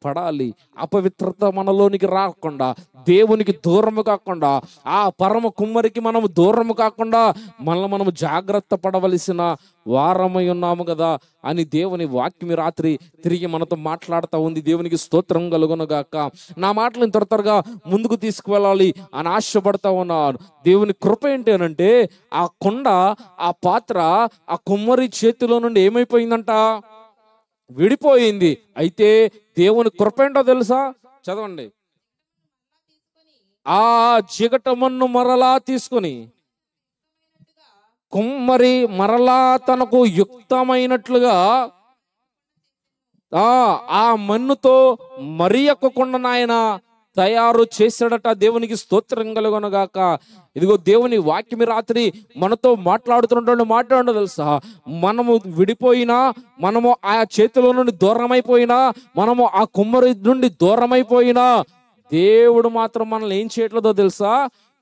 Speaker 1: పడాలి. అపవిత్రత మనలోనికి రాకుండా, దేవునికి దూరము కాకుండా, ఆ పరమ కుమ్మరికి మనము దూరము కాకుండా మనము జాగ్రత్త పడవలసిన వారమై ఉన్నాము కదా అని దేవుని వాక్యం రాత్రి తిరిగి మనతో మాట్లాడుతూ ఉంది. దేవునికి స్తోత్రం కలుగునుగాక. నా మాటలు త్వరగా ముందుకు తీసుకువెళ్ళాలి అని ఆశపడతా ఉన్నాను. దేవుని కృప ఏంటి అనంటే, ఆ కొండ, ఆ పాత్ర ఆ కుమ్మరి చేతిలో నుండి ఏమైపోయిందంట? విడిపోయింది. అయితే దేవుని కృప ఏంటో తెలుసా? చదవండి. ఆ జిగటమన్ను మరలా తీసుకుని కుమ్మరి మరలా తనకు యుక్తమైనట్లుగా ఆ మన్నుతో మరి ఎక్కకుండా నాయన తయారు చేశాడట. దేవునికి స్తోత్రం కలుగునుగాక. ఇదిగో దేవుని వాక్యం రాత్రి మనతో మాట్లాడుతున్నటువంటి మాట ఏంటో తెలుసా? మనము విడిపోయినా, మనము ఆ చేతిలో నుండి దూరమైపోయినా, మనము ఆ కుమ్మరి నుండి దూరమైపోయినా, దేవుడు మాత్రం మనల్ని ఏం చేయట్లేదో తెలుసా?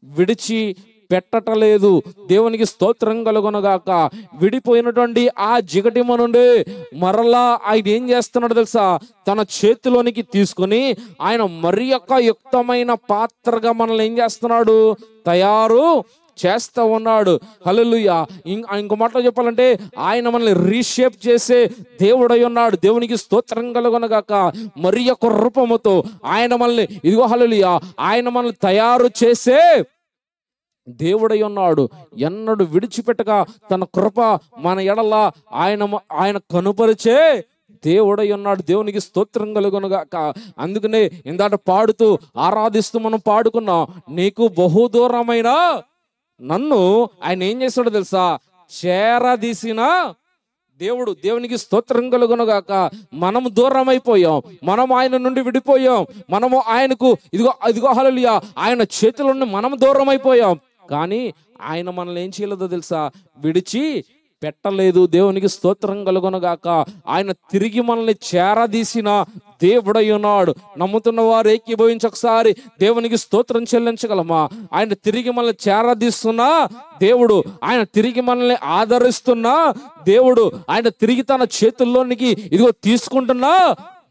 Speaker 1: విడిచి పెట్టటలేదు. దేవునికి స్తోత్రం కలుగునుగాక. విడిపోయినటువంటి ఆ జిగటిమ నుండి మరలా ఆయన ఏం చేస్తున్నాడు తెలుసా? తన చేతిలోనికి తీసుకుని ఆయన మరి యొక్క యుక్తమైన పాత్రగా మనల్ని ఏం చేస్తున్నాడు? తయారు చేస్తా ఉన్నాడు. హల్లెలూయా. ఇంకో మాటలో చెప్పాలంటే ఆయన మనల్ని రీషేప్ చేసే దేవుడై ఉన్నాడు. దేవునికి స్తోత్రం కలుగునుగాక. మరి యొక్క రూపముతో ఆయన మనల్ని, ఇదిగో హల్లెలూయా, ఆయన మనల్ని తయారు చేసే దేవుడై ఉన్నాడు. ఎన్నడూ విడిచిపెట్టగా తన కృప మన ఎడల ఆయన కనుపరిచే దేవుడై ఉన్నాడు. దేవునికి స్తోత్రం కలుగునుగాక. అందుకనే ఇందాట పాడుతూ ఆరాధిస్తూ మనం పాడుకున్నాం, నీకు బహుదూరమైన నన్ను ఆయన ఏం చేస్తాడో తెలుసా? చేరదీసిన దేవుడు. దేవునికి స్తోత్రం కలుగునుగాక. మనము దూరం అయిపోయాం, మనం ఆయన నుండి విడిపోయాం, మనము ఆయనకు ఇదిగో హల్లెలూయా ఆయన చేతుల నుండి మనం దూరం అయిపోయాం. కానీ ఆయన మనల్ని ఏం చేయలేదో తెలుసా? విడిచి పెట్టలేదు. దేవునికి స్తోత్రం కలుగునుగాక. ఆయన తిరిగి మనల్ని చేరదీసిన దేవుడై ఉన్నాడు. నమ్ముతున్న వారు ఏకీభవించి ఒకసారి దేవునికి స్తోత్రం చెల్లించగలమా? ఆయన తిరిగి మనల్ని చేరదీస్తున్నా దేవుడు, ఆయన తిరిగి మనల్ని ఆదరిస్తున్నా దేవుడు, ఆయన తిరిగి తన చేతుల్లోనికి ఇదిగో తీసుకుంటున్నా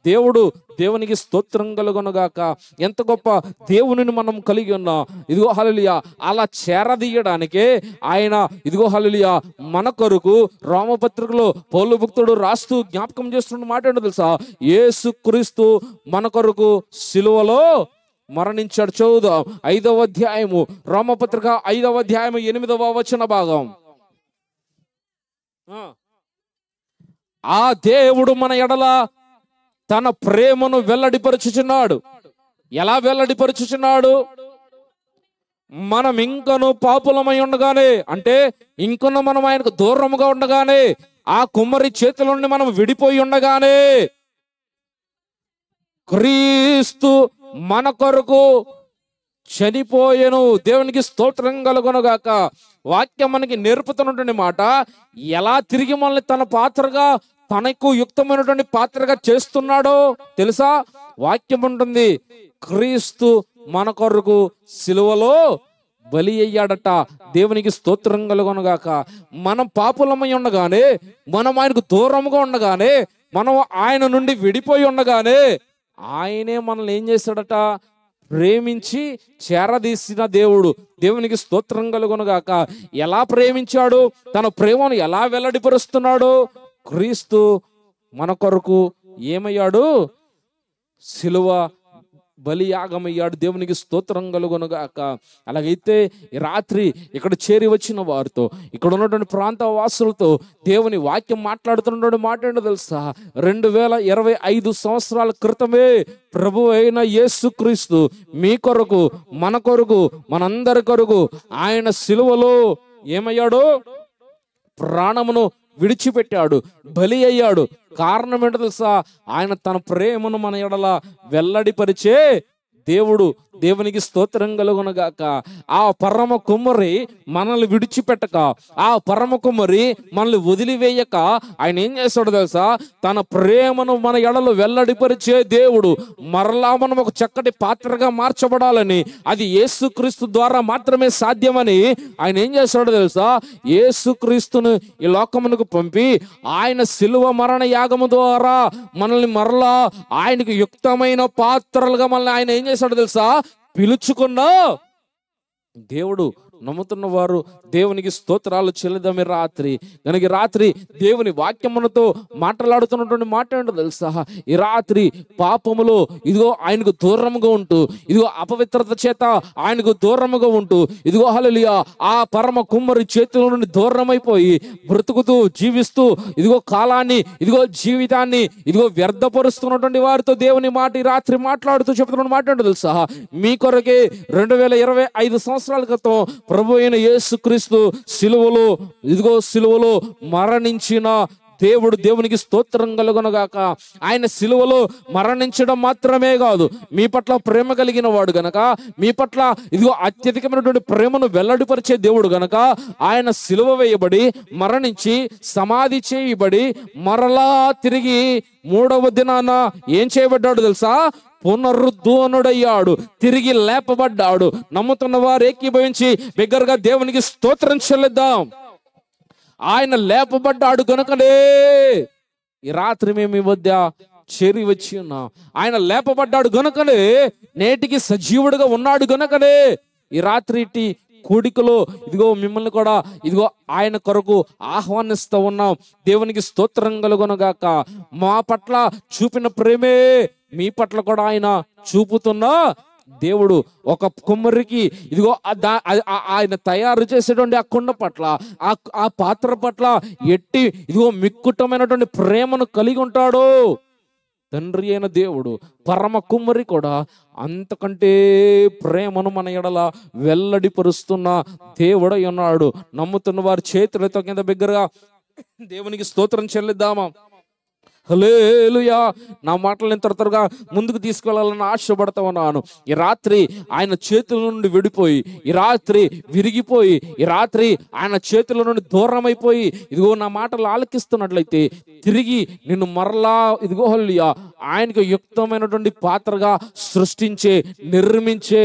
Speaker 1: దేవుడు. దేవునికి స్తోత్రం కలుగునుగాక. ఎంత గొప్ప దేవునిని మనం కలిగి ఉన్నాం. ఇదిగో హల్లెలూయా అలా చేరదీయడానికే ఆయన ఇదిగో హల్లెలూయా మన కొరకు రోమపత్రికలో పౌలు భక్తుడు రాస్తూ జ్ఞాపకం చేస్తున్న మాట ఏంటో తెలుసా? యేసుక్రీస్తు మన కొరకు సిలువలో మరణించాడు. చదువుదాం 5వ అధ్యాయము, రోమపత్రిక 5వ అధ్యాయము 8వ వచన భాగం. ఆ దేవుడు మన ఎడల తన ప్రేమను వెల్లడిపరుచుచున్నాడు. ఎలా వెల్లడిపరుచుచున్నాడు? మనం ఇంకను పాపులమై ఉండగానే, అంటే ఇంకను మనం ఆయనకు దూరముగా ఉండగానే, ఆ కుమ్మరి చేతుల నుండి మనం విడిపోయి ఉండగానే క్రీస్తు మన కొరకు చనిపోయెను. దేవునికి స్తోత్రం కలుగునుగాక. వాక్యం మనకి నేర్పుతున్నటువంటి మాట, ఎలా తిరిగి మనల్ని తన పాత్రగా, తనకు యుక్తమైనటువంటి పాత్రగా చేస్తున్నాడో తెలుసా? వాక్యం ఉంటుంది, క్రీస్తు మన కొరకు సిలువలో బలి అయ్యాడట. దేవునికి స్తోత్రం కలుగునుగాక. మనం పాపులమై ఉండగానే, మనం ఆయనకు దూరంగా ఉండగానే, మనం ఆయన నుండి విడిపోయి ఉండగానే ఆయనే మనల్ని ఏం చేశాడట? ప్రేమించి చేరదీసిన దేవుడు. దేవునికి స్తోత్రం కలుగునుగాక. ఎలా ప్రేమించాడు? తన ప్రేమను ఎలా వెల్లడిపరుస్తున్నాడు? క్రీస్తు మన కొరకు ఏమయ్యాడు? సిలువ బలియాగమయ్యాడు. దేవునికి స్తోత్రం కలుగునుగాక. అలాగైతే ఈ రాత్రి ఇక్కడ చేరి వచ్చిన వారితో, ఇక్కడ ఉన్నటువంటి ప్రాంత వాసులతో దేవుని వాక్యం మాట్లాడుతున్నటువంటి మాట ఏంటో తెలుసా? 2025 సంవత్సరాల క్రితమే ప్రభు అయిన యేసుక్రీస్తు మీ కొరకు, మన కొరకు, మనందరి కొరకు ఆయన సిలువలో ఏమయ్యాడు? ప్రాణమును విడిచిపెట్టాడు, బలి అయ్యాడు. కారణం ఏంటో తెలుసా? ఆయన తన ప్రేమను మన ఎడల వెల్లడిపరిచే దేవుడు. దేవునికి స్తోత్రం కలుగునుగాక. ఆ పరమ కుమ్మరి మనల్ని విడిచిపెట్టక, ఆ పరమ కుమ్మరి మనల్ని వదిలివేయక ఆయన ఏం చేస్తాడో తెలుసా? తన ప్రేమను మన ఎడలు వెల్లడిపరిచే దేవుడు. మరలా మనం ఒక చక్కటి పాత్రగా మార్చబడాలని, అది యేసుక్రీస్తు ద్వారా మాత్రమే సాధ్యమని ఆయన ఏం చేస్తాడో తెలుసా? యేసుక్రీస్తును ఈ లోకమునకు పంపి ఆయన శిలువ మరణ యాగము ద్వారా మనల్ని మరలా ఆయనకు యుక్తమైన పాత్రలుగా మనల్ని ఆయన ఏం చేస్తాడో తెలుసా? పిలుచుకున్నా దేవుడు. నమ్ముతున్న వారు దేవునికి స్తోత్రాలు చెల్లిద్దాం. రాత్రి కనుక రాత్రి దేవుని వాక్యములతో మాట్లాడుతున్నటువంటి మాట ఏంటో తెలుసా? ఈ రాత్రి పాపములో ఇదిగో ఆయనకు దూరముగా ఉంటూ, ఇదిగో అపవిత్రత చేత ఆయనకు దూరముగా ఉంటూ, ఇదిగో హల్లెలూయా ఆ పరమ కుమ్మరి చేతుల నుండి దూరమైపోయి బ్రతుకుతూ జీవిస్తూ ఇదిగో కాలాన్ని, ఇదిగో జీవితాన్ని ఇదిగో వ్యర్థపరుస్తున్నటువంటి వారితో దేవుని మాట ఈ రాత్రి మాట్లాడుతూ చెప్తున్న మాట ఏంటో తెలుసా? మీ కొరకే 2025 సంవత్సరాల క్రితం ప్రభు అయిన యేసుక్రీస్తు సిలువలో, ఇదిగో సిలువలో మరణించిన దేవుడు. దేవునికి స్తోత్రం కలుగునుగాక. ఆయన సిలువలో మరణించడం మాత్రమే కాదు, మీ పట్ల ప్రేమ కలిగిన వాడు గనక, మీ పట్ల ఇదిగో అత్యధికమైనటువంటి ప్రేమను వెల్లడిపరిచే దేవుడు గనక ఆయన సిలువ వేయబడి, మరణించి, సమాధి చేయబడి, మరలా తిరిగి 3వ దినాన ఏం చేయబడ్డాడు తెలుసా? పునరుద్ధరణుడయ్యాడు, తిరిగి లేపబడ్డాడు. నమ్ముతున్న వారు ఏకీభవించి బిగ్గరగా దేవునికి స్తోత్రం చెల్లిద్దాం. ఆయన లేపబడ్డాడు గనుకనే ఈ రాత్రి మేము ఈ మధ్య చేరి వచ్చి ఉన్నాం. ఆయన లేపబడ్డాడు గనుకనే నేటికి సజీవుడిగా ఉన్నాడు గనుకనే ఈ రాత్రి కూడికలో ఇదిగో మిమ్మల్ని కూడా ఇదిగో ఆయన కొరకు ఆహ్వానిస్తూ ఉన్నాం. దేవునికి స్తోత్రం కలుగునుగాక. మా పట్ల చూపిన ప్రేమే మీ పట్ల కూడా ఆయన చూపుతున్నా దేవుడు. ఒక కుమ్మరికి ఇదిగో ఆయన తయారు చేసేటువంటి ఆ కుండ పట్ల, ఆ పాత్ర పట్ల ఎట్టి ఇదిగో మిక్కుటమైనటువంటి ప్రేమను కలిగి ఉంటాడు తండ్రి అయిన దేవుడు. పరమ కుమ్మరి కూడా అంతకంటే ప్రేమను మన ఎడల వెల్లడిపరుస్తున్న దేవుడై ఉన్నాడు. నమ్ముతున్న వారి చేతులతో కింద బిగ్గరగా దేవునికి స్తోత్రం చెల్లిద్దామా? హల్లెలూయా. నా మాటలు ఎంత త్వరగా ముందుకు తీసుకెళ్లాలని ఆశపడతా ఉన్నాను. ఈ రాత్రి ఆయన చేతుల నుండి విడిపోయి, ఈ రాత్రి విరిగిపోయి, ఈ రాత్రి ఆయన చేతుల నుండి దూరం అయిపోయి ఇదిగో నా మాటలు ఆలకిస్తున్నట్లయితే తిరిగి నిన్ను మరలా ఇదిగో హల్లెలూయా ఆయనకు యుక్తమైనటువంటి పాత్రగా సృష్టించే, నిర్మించే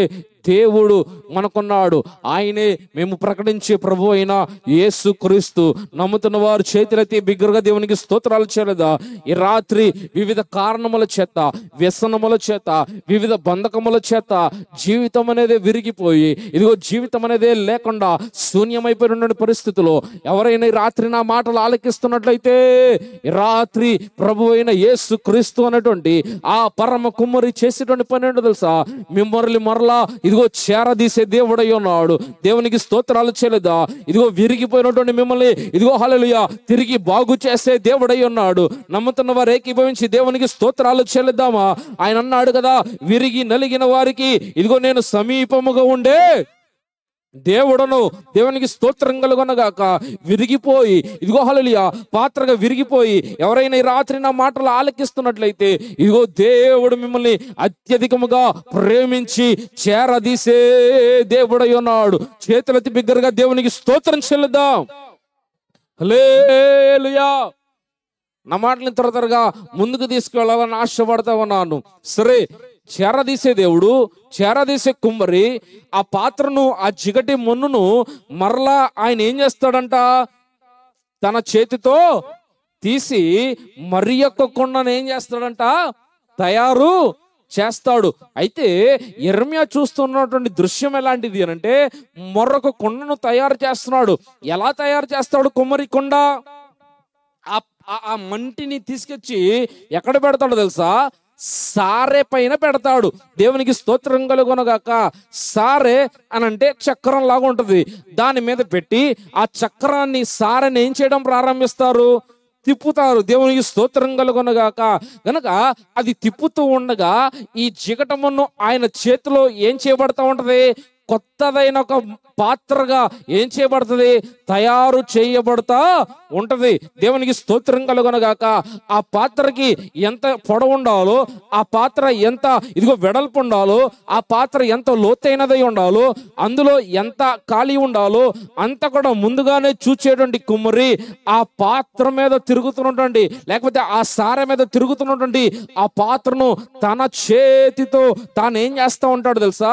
Speaker 1: దేవుడు మనకున్నాడు. ఆయనే మేము ప్రకటించే ప్రభు అయిన యేసుక్రీస్తు. నమ్ముతున్న వారు చేతులెత్తి బిగ్గరగా దేవునికి స్తోత్రాలు చేయలేదా? ఈ రాత్రి వివిధ కారణముల చేత, వ్యసనముల చేత, వివిధ బంధకముల చేత జీవితం అనేది విరిగిపోయి ఇదిగో జీవితం అనేది లేకుండా శూన్యమైపోయిన పరిస్థితిలో ఎవరైనా ఈ రాత్రి నా మాటలు ఆలకిస్తున్నట్లయితే ఈ రాత్రి ప్రభు అయిన యేసుక్రీస్తు అనేటువంటి ఆ పరమ కుమ్మరి చేసేటువంటి పని ఏంటో తెలుసా? మిమ్మల్ని మరలా ఇదిగో చేరదీసే దేవుడై ఉన్నాడు. దేవునికి స్తోత్రాలు చేయలేదా? ఇదిగో విరిగిపోయినటువంటి మిమ్మల్ని ఇదిగో హల్లెలూయా తిరిగి బాగు చేసే దేవుడై ఉన్నాడు. నమ్ముతున్న వారు ఏకీభవించి దేవునికి స్తోత్రాలు చెల్లిద్దామా? ఆయన అన్నాడు కదా, విరిగి నలిగిన వారికి ఇదిగో నేను సమీపముగా ఉండే దేవుడను. దేవునికి స్తోత్రం కలుగునగాక. విరిగిపోయి ఇదిగో హల్లెలూయా పాత్రగా విరిగిపోయి ఎవరైనా ఈ రాత్రి నా మాటలు ఆలకిస్తున్నట్లయితే ఇదిగో దేవుడు మిమ్మల్ని అత్యధికముగా ప్రేమించి చేరదీసే దేవుడై ఉన్నాడు. చేతులెత్తి బిగ్గరగా దేవునికి స్తోత్రం చెల్లిద్దాం. హల్లెలూయా. నా మాటలు త్వరగా ముందుకు తీసుకెళ్లాలని ఆశపడతా ఉన్నాను. సరే, చేరదీసే దేవుడు, చేరదీసే కుమ్మరి ఆ పాత్రను, ఆ జిగటి మొన్నును మరలా ఆయన ఏం చేస్తాడంట? తన చేతితో తీసి మరి యొక్క కొండను ఏం చేస్తాడంట? తయారు చేస్తాడు. అయితే యెర్మీయా చూస్తున్నటువంటి దృశ్యం ఎలాంటిది అంటే మరొక కొండను తయారు చేస్తున్నాడు. ఎలా తయారు చేస్తాడు కుమ్మరి కొండ? ఆ మంటిని తీసుకొచ్చి ఎక్కడ పెడతాడో తెలుసా? సారె పైన పెడతాడు. దేవునికి స్తోత్రం కలుగునగాక. సారె అనంటే చక్రం లాగా ఉంటుంది. దాని మీద పెట్టి ఆ చక్రాన్ని సారెని ఏం చేయడం ప్రారంభిస్తారు? తిప్పుతారు. దేవునికి స్తోత్రం కలుగునగాక. గనక అది తిప్పుతూ ఉండగా ఈ జిగటమును ఆయన చేతిలో ఏం చేయబడతా ఉంటది? కొత్తదైన ఒక పాత్రగా ఏం చేయబడుతుంది? తయారు చేయబడతా ఉంటది. దేవునికి స్తోత్రం కలుగునగాక. ఆ పాత్రకి ఎంత పొడవు ఉండాలో, ఆ పాత్ర ఎంత వెడల్పు ఉండాలో, ఆ పాత్ర ఎంత లోతైనదై ఉండాలో, అందులో ఎంత ఖాళీ ఉండాలో అంత కూడా ముందుగానే చూచేటువంటి కుమ్మరి ఆ పాత్ర మీద తిరుగుతున్నటువంటి, లేకపోతే ఆ సారె మీద తిరుగుతున్నటువంటి ఆ పాత్రను తన చేతితో తాను ఏం చేస్తా ఉంటాడు తెలుసా?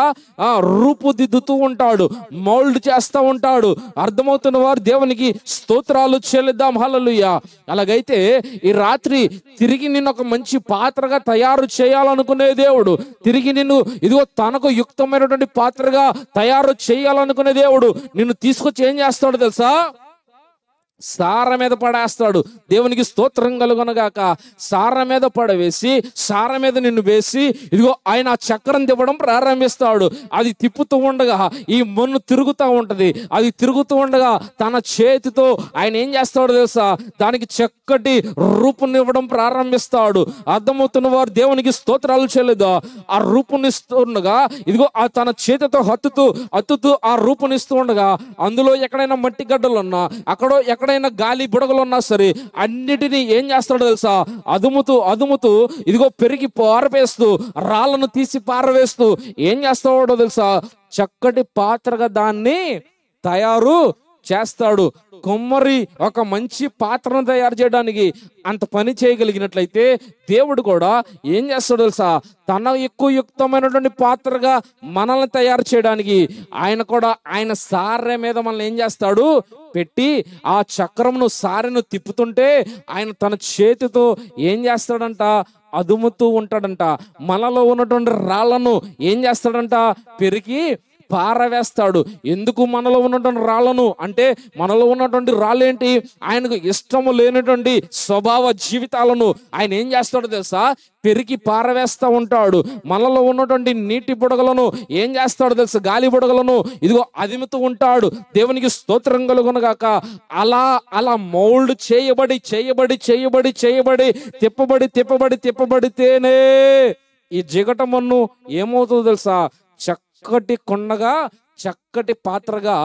Speaker 1: రూపుదిద్దుతూ ఉంటాడు, మౌల్డ్ చేస్తా ఉంటాడు. అర్థమవుతున్న వారు దేవునికి స్తోత్రాలు చెల్లిద్దాం. హల్లెలూయా. అలాగైతే ఈ రాత్రి తిరిగి నిన్ను ఒక మంచి పాత్రగా తయారు చేయాలనుకునే దేవుడు, తిరిగి నిన్ను తనకు యుక్తమైనటువంటి పాత్రగా తయారు చేయాలనుకునే దేవుడు నిన్ను తీసుకొచ్చి ఏం చేస్తాడు తెలుసా? సార మీద పడేస్తాడు. దేవునికి స్తోత్రం కలుగునగాక. సార మీద పడవేసి, సార మీద నిన్ను వేసి ఆయన ఆ చక్రం తిప్పడం ప్రారంభిస్తాడు. అది తిప్పుతూ ఉండగా ఈ మొన్ను తిరుగుతూ ఉంటది. అది తిరుగుతూ ఉండగా తన చేతితో ఆయన ఏం చేస్తాడు తెలుసా? దానికి చక్కటి రూపునివ్వడం ప్రారంభిస్తాడు. అర్థమవుతున్న వారు దేవునికి స్తోత్రాలు చెల్లిదా. ఆ రూపునిస్తూ ఉండగా ఆ తన చేతితో హత్తుతూ ఆ రూపునిస్తూ ఉండగా అందులో ఎక్కడైనా మట్టి గడ్డలున్నా, ఎక్కడైనా గాలి బుడగలు ఉన్నా సరే అన్నిటినీ ఏం చేస్తాడో తెలుసా? అదుముతూ పెరిగి పారవేస్తూ, రాళ్లను తీసి పారవేస్తూ ఏం చేస్తాడో తెలుసా? చక్కటి పాత్రగా దాన్ని తయారు చేస్తాడు. కొమ్మరి ఒక మంచి పాత్రను తయారు చేయడానికి అంత పని చేయగలిగినట్లయితే దేవుడు కూడా ఏం చేస్తాడు తెలుసా? తన ఎక్కువ యుక్తమైనటువంటి పాత్రగా మనల్ని తయారు చేయడానికి ఆయన సారె మీద మనల్ని ఏం చేస్తాడు? పెట్టి ఆ చక్రమును సారెను తిప్పుతుంటే ఆయన తన చేతితో ఏం చేస్తాడంట? అదుముతూ ఉంటాడంట. మనలో ఉన్నటువంటి రాళ్లను ఏం చేస్తాడంట? పెరిగి పారవేస్తాడు. ఎందుకు మనలో ఉన్నటువంటి రాళ్లను అంటే, మనలో ఉన్నటువంటి రాళ్ళేంటి? ఆయనకు ఇష్టము లేనటువంటి స్వభావ జీవితాలను ఆయన ఏం చేస్తాడో తెలుసా? పెరిగి పారవేస్తా ఉంటాడు. మనలో ఉన్నటువంటి నీటి బుడగలను ఏం చేస్తాడో తెలుసా? గాలి బుడగలను అదిముతూ ఉంటాడు. దేవునికి స్తోత్రం కలుగునగాక. అలా మౌల్డ్ చేయబడి తిప్పబడితేనే ఈ జిగటమును ఏమవుతుందో తెలుసా? చక్కటి కొండగా, చక్కటి పాత్రగా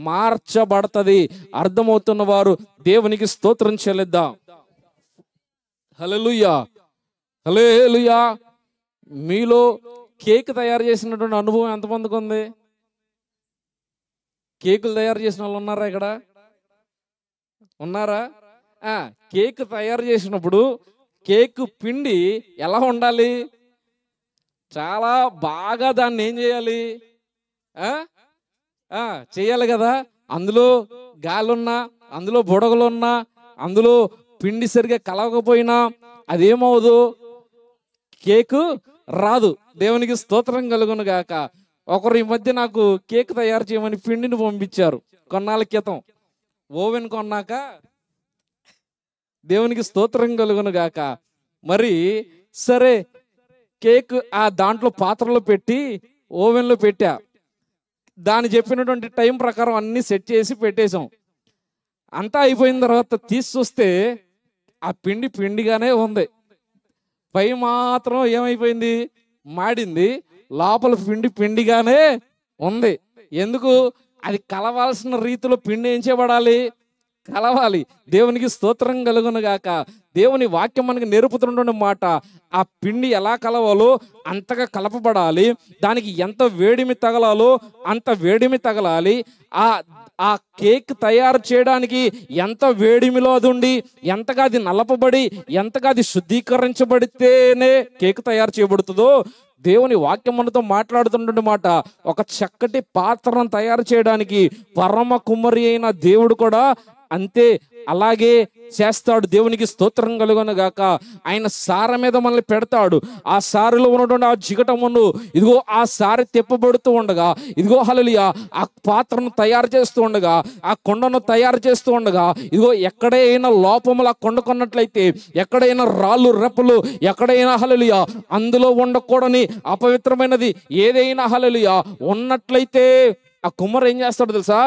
Speaker 1: మార్చబడతది. అర్థమవుతున్న వారు దేవునికి స్తోత్రం చెల్లిద్దాం. హల్లెలూయా, హల్లెలూయా. మీలో కేక్ తయారు చేసినటువంటి అనుభవం ఎంతమందికి ఉంది? కేకులు తయారు చేసిన వాళ్ళు ఉన్నారా? ఇక్కడ ఉన్నారా? కేక్ తయారు చేసినప్పుడు కేక్ పిండి ఎలా ఉండాలి? చాలా బాగా దాన్ని ఏం చేయాలి? చేయాలి కదా. అందులో గాలున్నా, అందులో బుడగలున్నా, అందులో పిండి సరిగా కలవకపోయినా అదేమవుదు? కేకు రాదు. దేవునికి స్తోత్రం కలుగును గాక. ఒకరు ఈ మధ్య నాకు కేక్ తయారు చేయమని పిండిని పంపించారు కొన్నాళ్ళ క్రితం. ఓవెన్ కొన్నాక దేవునికి స్తోత్రం కలుగును గాక. మరి సరే కేక్ దాంట్లో పాత్రలో పెట్టి ఓవెన్లో పెట్టా. దాన్ని చెప్పినటువంటి టైం ప్రకారం అన్ని సెట్ చేసి పెట్టేశాం. అంతా అయిపోయిన తర్వాత తీసి చూస్తే ఆ పిండిగానే ఉంది. పై మాత్రం ఏమైపోయింది? మాడింది. లోపల పిండిగానే ఉంది. ఎందుకు? అది కలవాల్సిన రీతిలో పిండి ఏం చేయబడాలి? కలవాలి. దేవునికి స్తోత్రం కలుగును గాక. దేవుని వాక్యం మనకి నేర్పుతున్నటువంటి మాట, ఆ పిండి ఎలా కలవాలో అంతగా కలపబడాలి. దానికి ఎంత వేడిమి తగలాలో అంత వేడిమి తగలాలి. ఆ కేక్ తయారు చేయడానికి ఎంత వేడిమిలో అది ఉండి, ఎంతగా అది నలపబడి, ఎంతగా అది శుద్ధీకరించబడితేనే కేక్ తయారు చేయబడుతుందో దేవుని వాక్యం మనతో మాట్లాడుతున్నటువంటి మాట. ఒక చక్కటి పాత్రను తయారు చేయడానికి పరమ కుమ్మరి అయిన దేవుడు కూడా అంతే అలాగే చేస్తాడు. దేవునికి స్తోత్రం కలుగును గాక. ఆయన సార మీద మనల్ని పెడతాడు. ఆ సారులో ఉన్నటువంటి ఆ జిగటమును ఇదిగో ఆ సారె తిప్పబడుతూ ఉండగా, ఇదిగో హల్లెలూయా, ఆ పాత్రను తయారు చేస్తూ ఉండగా, ఆ కొండను తయారు చేస్తూ ఉండగా, ఇదిగో ఎక్కడైనా లోపములు ఆ కొండకున్నట్లయితే, ఎక్కడైనా రాళ్ళు రెప్పలు, ఎక్కడైనా హల్లెలూయా అందులో ఉండకూడని అపవిత్రమైనది ఏదైనా హల్లెలూయా ఉన్నట్లయితే, ఆ కుమ్మరు ఏం చేస్తాడో తెలుసా,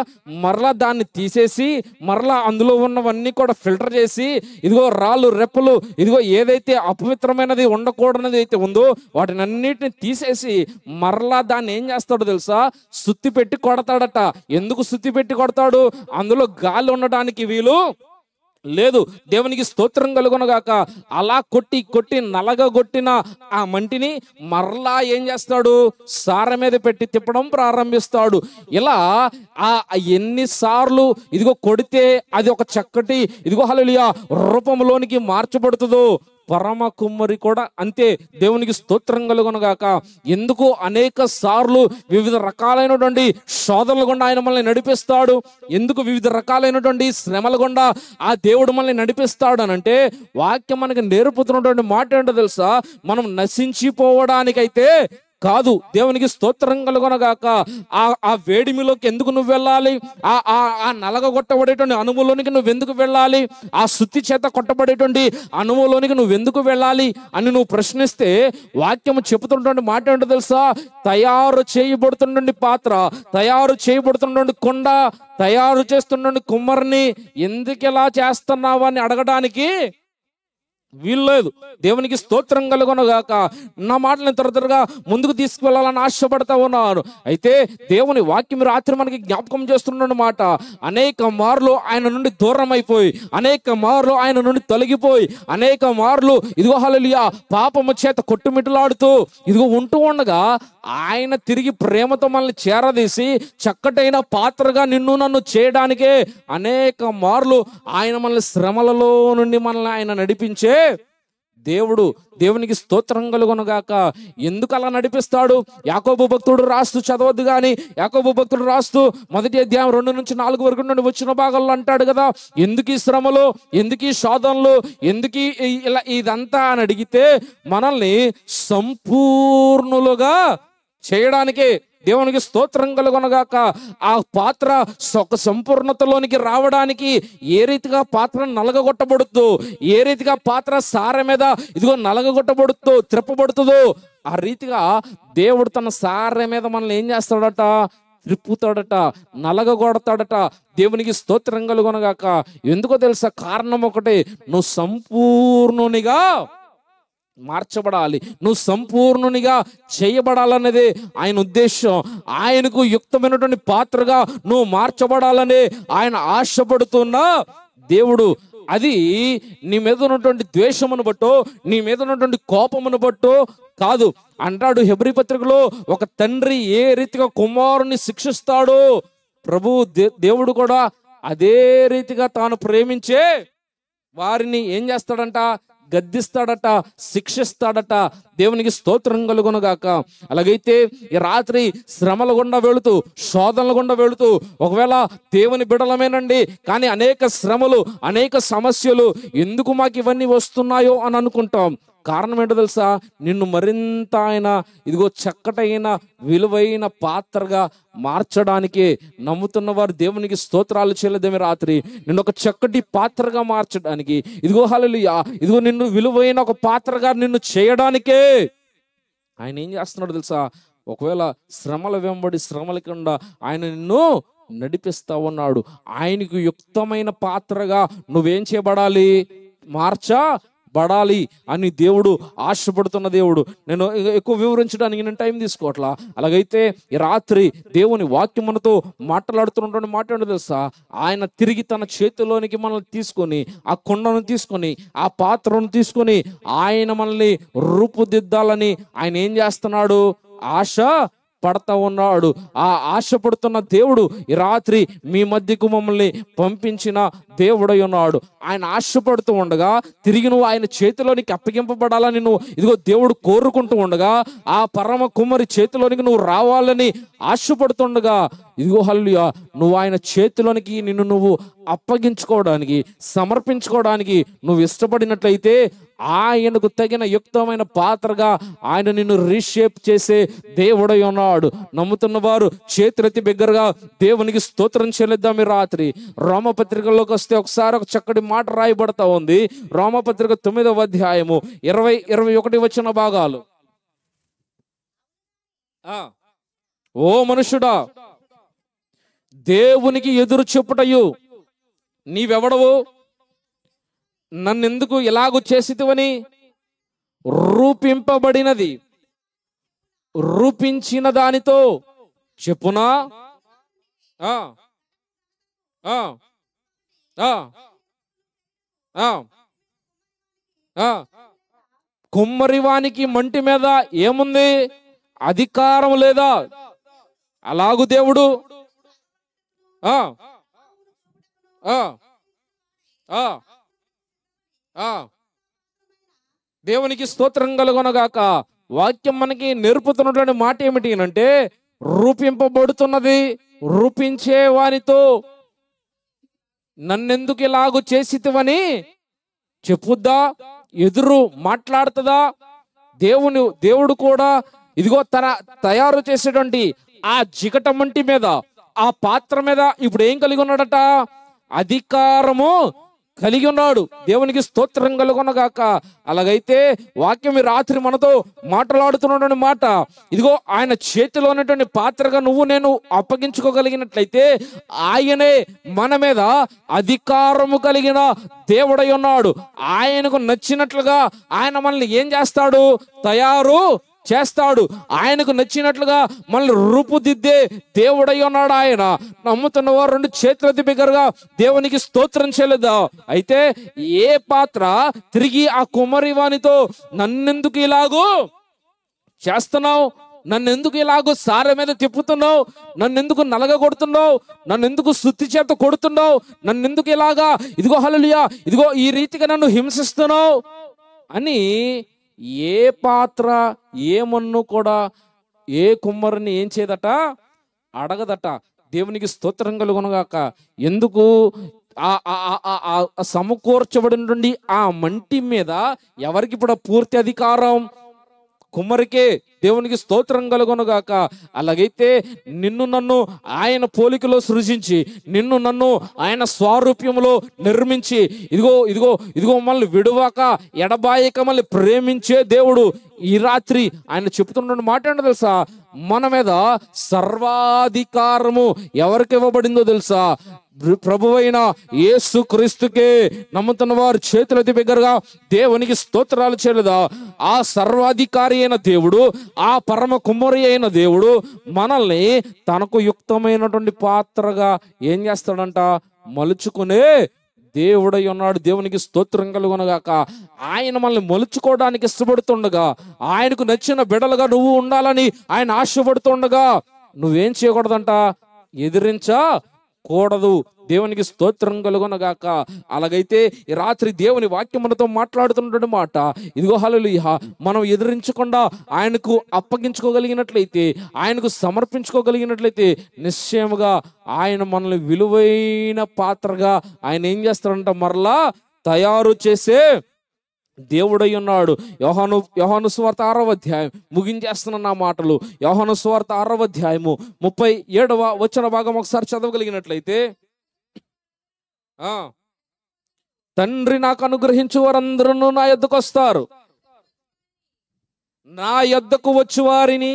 Speaker 1: మరలా దాన్ని తీసేసి మరలా అందులో ఉన్నవన్నీ కూడా ఫిల్టర్ చేసి, ఇదిగో రాళ్ళు రెప్పలు, ఇదిగో ఏదైతే అపవిత్రమైనది ఉండకూడనిది అయితే ఉందో వాటిని అన్నిటిని తీసేసి మరలా దాన్ని ఏం చేస్తాడో తెలుసా, సుత్తి పెట్టి కొడతాడట. ఎందుకు సుత్తి పెట్టి కొడతాడు? అందులో గాలి ఉండడానికి వీలు లేదు. దేవునికి స్తోత్రం కలుగునగాక. అలా కొట్టి కొట్టి నలగగొట్టిన ఆ మంటిని మరలా ఏం చేస్తాడు, సార మీద పెట్టి తిప్పడం ప్రారంభిస్తాడు. ఇలా ఆ ఎన్నిసార్లు ఇదిగో కొడితే అది ఒక చక్కటి ఇదిగో హల్లెలూయా రూపంలోనికి మార్చబడుతుందో, పరమ కుమ్మరి కూడా అంతే. దేవునికి స్తోత్రం కలుగునగాక. ఎందుకు అనేక సార్లు వివిధ రకాలైనటువంటి శోధనల గుండా ఆయన మనల్ని నడిపిస్తాడు? ఎందుకు వివిధ రకాలైనటువంటి శ్రమల గుండా ఆ దేవుడు మనల్ని నడిపిస్తాడు అనంటే, వాక్యం మనకి నేర్పుతున్నటువంటి మాట ఏంటో తెలుసా, మనం నశించిపోవడానికైతే కాదు. దేవునికి స్తోత్రం కలుగునగాక. ఆ వేడిమిలోకి ఎందుకు నువ్వు వెళ్ళాలి? ఆ నలగొట్టబడేటువంటి అనుభవంలోనికి నువ్వు ఎందుకు వెళ్ళాలి? ఆ శుద్ధి చేత కొట్టబడేటువంటి అనుభవంలోనికి నువ్వు ఎందుకు వెళ్ళాలి అని నువ్వు ప్రశ్నిస్తే, వాక్యం చెబుతున్నటువంటి మాట ఏంటో తెలుసా, తయారు చేయబడుతున్నటువంటి పాత్ర, తయారు చేయబడుతున్నటువంటి కొండ, తయారు చేస్తున్నటువంటి కుమ్మరిని ఎందుకు ఇలా చేస్తున్నావు అని అడగడానికి వీల్లేదు. దేవునికి స్తోత్రం కలుగునగాక. నా మాటలను త్వరగా ముందుకు తీసుకువెళ్ళాలని ఆశపడతా ఉన్నాను. అయితే దేవుని వాక్యం రాత్రి మనకి జ్ఞాపకం చేస్తున్న మాట, అనేక మార్లు ఆయన నుండి దూరం అయిపోయి, అనేక మార్లు ఆయన నుండి తొలగిపోయి, అనేక మార్లు ఇదిగో హల్లెలూయా పాపము చేత కొట్టుమిట్టలాడుతూ ఇదిగో ఉంటూ ఉండగా, ఆయన తిరిగి ప్రేమతో మనల్ని చేరదీసి చక్కటైన పాత్రగా నిన్ను నన్ను చేయడానికే అనేక మార్లు ఆయన మనల్ని శ్రమలలో నుండి మనల్ని ఆయన నడిపించే దేవుడు. దేవునికి స్తోత్రం కలుగునగాక. ఎందుకు అలా నడిపిస్తాడు? యాకోబు భక్తుడు రాస్తూ చదవద్దు కానీ, యాకోబు భక్తుడు రాస్తూ 1వ అధ్యాయం 2 నుంచి 4 వరకు నుండి వచ్చిన భాగాల్లో అంటాడు కదా, ఎందుకు ఈ శ్రమలు, ఎందుకు ఈ శోధనలు, ఎందుకు ఇలా ఇదంతా అని అడిగితే, మనల్ని సంపూర్ణులుగా చేయడానికే. దేవునికి స్తోత్రం కలుగునగాక. ఆ పాత్ర ఒక సంపూర్ణతలోనికి రావడానికి ఏ రీతిగా పాత్ర నలగగొట్టబడుతుందో, ఏ రీతిగా పాత్ర సార మీద ఇదిగో నలగగొట్టబడుతుందో, త్రిప్పబడుతుందో, ఆ రీతిగా దేవుడు తన సార మీద మనల్ని ఏం చేస్తాడట, త్రిప్పుతాడట, నలగగొడతాడట. దేవునికి స్తోత్రం కలుగునగాక. ఎందుకో తెలుసా? కారణం ఒకటే, నువ్వు సంపూర్ణునిగా మార్చబడాలి, నువ్వు సంపూర్ణునిగా చేయబడాలన్నదే ఆయన ఉద్దేశం. ఆయనకు యుక్తమైనటువంటి పాత్రగా నువ్వు మార్చబడాలనే ఆయన ఆశపడుతున్న దేవుడు. అది నీ మీద ఉన్నటువంటి ద్వేషమును బట్టో, నీ మీద ఉన్నటువంటి కోపమును బట్టో కాదు. అంటాడు హెబ్రీ పత్రికలో, ఒక తండ్రి ఏ రీతిగా కుమారుని శిక్షిస్తాడో, ప్రభు దేవుడు కూడా అదే రీతిగా తాను ప్రేమించే వారిని ఏం చేస్తాడంట, గద్దిస్తాడట, శిక్షిస్తాడట. దేవునికి స్తోత్రం కలుగునగాక. అలాగైతే ఈ రాత్రి శ్రమల గుండా వెళుతూ, శోధనల గుండా వెళుతూ, ఒకవేళ దేవుని బిడలమేనండి కానీ అనేక శ్రమలు, అనేక సమస్యలు, ఎందుకు మాకు ఇవన్నీ వస్తున్నాయో అని అనుకుంటాం. కారణం ఏంటో తెలుసా? నిన్ను మరింత ఆయన ఇదిగో చక్కటైన విలువైన పాత్రగా మార్చడానికే. నమ్ముతున్న వారు దేవునికి స్తోత్రాలు చేయలేదేమి రాత్రి? నిన్ను ఒక చక్కటి పాత్రగా మార్చడానికి, ఇదిగో హల్లెలూయా, ఇదిగో నిన్ను విలువైన ఒక పాత్రగా నిన్ను చేయడానికే ఆయన ఏం చేస్తున్నాడు తెలుసా? ఒకవేళ శ్రమల వెంబడి శ్రమల కింద ఆయన నిన్ను నడిపిస్తా ఉన్నాడు. ఆయనకు యుక్తమైన పాత్రగా నువ్వేం చేయబడాలి, మార్చబడాలి అని దేవుడు ఆశపడుతున్న దేవుడు. నేను ఎక్కువ వివరించడానికి నేను టైం తీసుకోవట్లా. అలాగైతే ఈ రాత్రి దేవుని వాక్యములతో మాట్లాడుతున్నటువంటి మాట ఏంటో తెలుసా? ఆయన తిరిగి తన చేతిలోనికి మనల్ని తీసుకొని, ఆ కొండను తీసుకొని, ఆ పాత్రను తీసుకొని ఆయన మనల్ని రూపుదిద్దాలని ఆయన ఏం చేస్తున్నాడు? ఆశ పడతా ఉన్నాడు. ఆ ఆశపడుతున్న దేవుడు ఈ రాత్రి మీ మధ్యకు మమ్మల్ని పంపించిన దేవుడై ఉన్నాడు. ఆయన ఆశపడుతూ ఉండగా తిరిగి నువ్వు ఆయన చేతిలోనికి అప్పగింపబడాలని నువ్వు ఇదిగో దేవుడు కోరుకుంటూ ఉండగా, ఆ పరమ కుమ్మరి చేతిలోనికి నువ్వు రావాలని ఆశపడుతుండగా, ఇదిగో హల్లెలూయా, నువ్వు ఆయన చేతిలోనికి నిన్ను నువ్వు అప్పగించుకోవడానికి, సమర్పించుకోవడానికి నువ్వు ఇష్టపడినట్లయితే ఆయనకు తగిన యుక్తమైన పాత్రగా ఆయన నిన్ను రీషేప్ చేసే దేవుడై ఉన్నాడు. నమ్ముతున్న వారు చేతులెత్తి బిగ్గరగా దేవునికి స్తోత్రం చెల్లిద్దాం. ఈ రాత్రి రోమపత్రికలోకి వస్తే ఒకసారి ఒక చక్కటి మాట రాయబడతా ఉంది. రోమపత్రిక 9వ అధ్యాయము 20-21 వచ్చిన భాగాలు. ఓ మనుషుడా, దేవునికి ఎదురు చెప్పుటయు నీవెవడవు? నన్నెందుకు ఇలాగూ చేసితివని రూపింపబడినది రూపించిన దానితో చెప్పునా? కుమ్మరివానికి మంటి మీద ఏముంది? అధికారం లేదా? అలాగు దేవుడు దేవునికి స్తోత్రం కలుగునగాక. వాక్యం మనకి నేర్పుతున్నటువంటి మాట ఏమిటి అంటే, రూపింపబడుతున్నది రూపించే వానితో నన్నెందుకు ఇలాగూ చేసితివని చెప్పుద్దా? ఎదురు మాట్లాడుతుందా? దేవుడు కూడా ఇదిగో తయారు చేసేటువంటి ఆ జిగటమంటి మీద, ఆ పాత్ర మీద ఇప్పుడు ఏం కలిగి ఉన్నాడట? అధికారము కలిగి ఉన్నాడు. దేవునికి స్తోత్రం కలుగునగాక. అలాగైతే వాక్యం ఈ రాత్రి మనతో మాట్లాడుతున్నటువంటి మాట, ఇదిగో ఆయన చేతిలో ఉన్నటువంటి పాత్రగా నువ్వు నేను అప్పగించుకోగలిగినట్లయితే ఆయనే మన మీద అధికారము కలిగిన దేవుడై ఉన్నాడు. ఆయనకు నచ్చినట్లుగా ఆయన మనల్ని ఏం చేస్తాడు? తయారు చేస్తాడు. ఆయనకు నచ్చినట్లుగా మనల్ని రూపుదిద్దే దేవుడై ఉన్నాడు ఆయన. నమ్ముతున్న వారు రెండు చేతులెత్తి బిగ్గరగా దేవునికి స్తోత్రం చెల్లిద్దాం. అయితే ఏ పాత్ర తిరిగి ఆ కుమ్మరివానితో నన్నెందుకు ఇలాగూ చేస్తున్నావు? నన్నెందుకు ఇలాగూ సారె మీద తిప్పుతున్నావు? నన్నెందుకు నలగగొడుతున్నావు? నన్నెందుకు సుత్తి చేత కొడుతున్నావు? నన్నెందుకు ఇలాగా ఇదిగో హల్లెలూయా ఇదిగో ఈ రీతిగా నన్ను హింసిస్తున్నావు అని ఏ పాత్ర ఏ మన్ను కూడా ఏ కుమ్మరిని ఏం చేయదట? అడగదట. దేవునికి స్తోత్రం కలుగునగాక. ఎందుకు? సమకూర్చబడినటువంటి ఆ మంటి మీద ఎవరికి ఇప్పుడు పూర్తి అధికారం? కుమ్మరికే. దేవునికి స్తోత్రం కలుగునుగాక. అలాగైతే నిన్ను నన్ను ఆయన పోలికలో సృజించి, నిన్ను నన్ను ఆయన స్వారూప్యంలో నిర్మించి, ఇదిగో మళ్ళీ విడువాక ఎడబాయక మళ్ళీ ప్రేమించే దేవుడు ఈ రాత్రి ఆయన చెప్తున్న మాట ఏంటో తెలుసా? మన మీద సర్వాధికారము ఎవరికి ఇవ్వబడిందో తెలుసా? ప్రభువైన యేసు క్రీస్తుకే. నమ్ముతున్న వారు చేతులెత్తి బిగ్గరగా దేవునికి స్తోత్రాలు చెల్లిదా. ఆ సర్వాధికారి అయిన దేవుడు, ఆ పరమ కుమ్మరి అయిన దేవుడు మనల్ని తనకు యుక్తమైనటువంటి పాత్రగా ఏం చేస్తాడంట? మలుచుకునే దేవుడై ఉన్నాడు. దేవునికి స్తోత్రం కలుగునగాక. ఆయన మనల్ని మలుచుకోవడానికి ఇష్టపడుతుండగా, ఆయనకు నచ్చిన బిడ్డలుగా నువ్వు ఉండాలని ఆయన ఆశపడుతుండగా నువ్వేం చేయకూడదంట? ఎదిరించకూడదు. దేవునికి స్తోత్రం కలుగునగాక. అలాగైతే ఈ రాత్రి దేవుని వాక్యం మనతో మాట్లాడుతున్నటువంటి మాట, ఇదిగో హల్లెలూయా, మనం ఎదిరించకుండా ఆయనకు అప్పగించుకోగలిగినట్లయితే, ఆయనకు సమర్పించుకోగలిగినట్లయితే నిశ్చయముగా ఆయన మనల్ని విలువైన పాత్రగా ఆయన ఏం చేస్తాడంట? మరలా తయారు చేసే దేవుడై ఉన్నాడు. యోహాను సువార్త 6వ అధ్యాయం ముగించేస్తున్న నా మాటలు. యోహాను సువార్త 6వ అధ్యాయము 37వ వచన భాగం ఒకసారి చదవగలిగినట్లయితే, తండ్రి నాకు అనుగ్రహించు వారందరూ నా యొద్దకు వస్తారు, నా యొద్దకు వచ్చి వారిని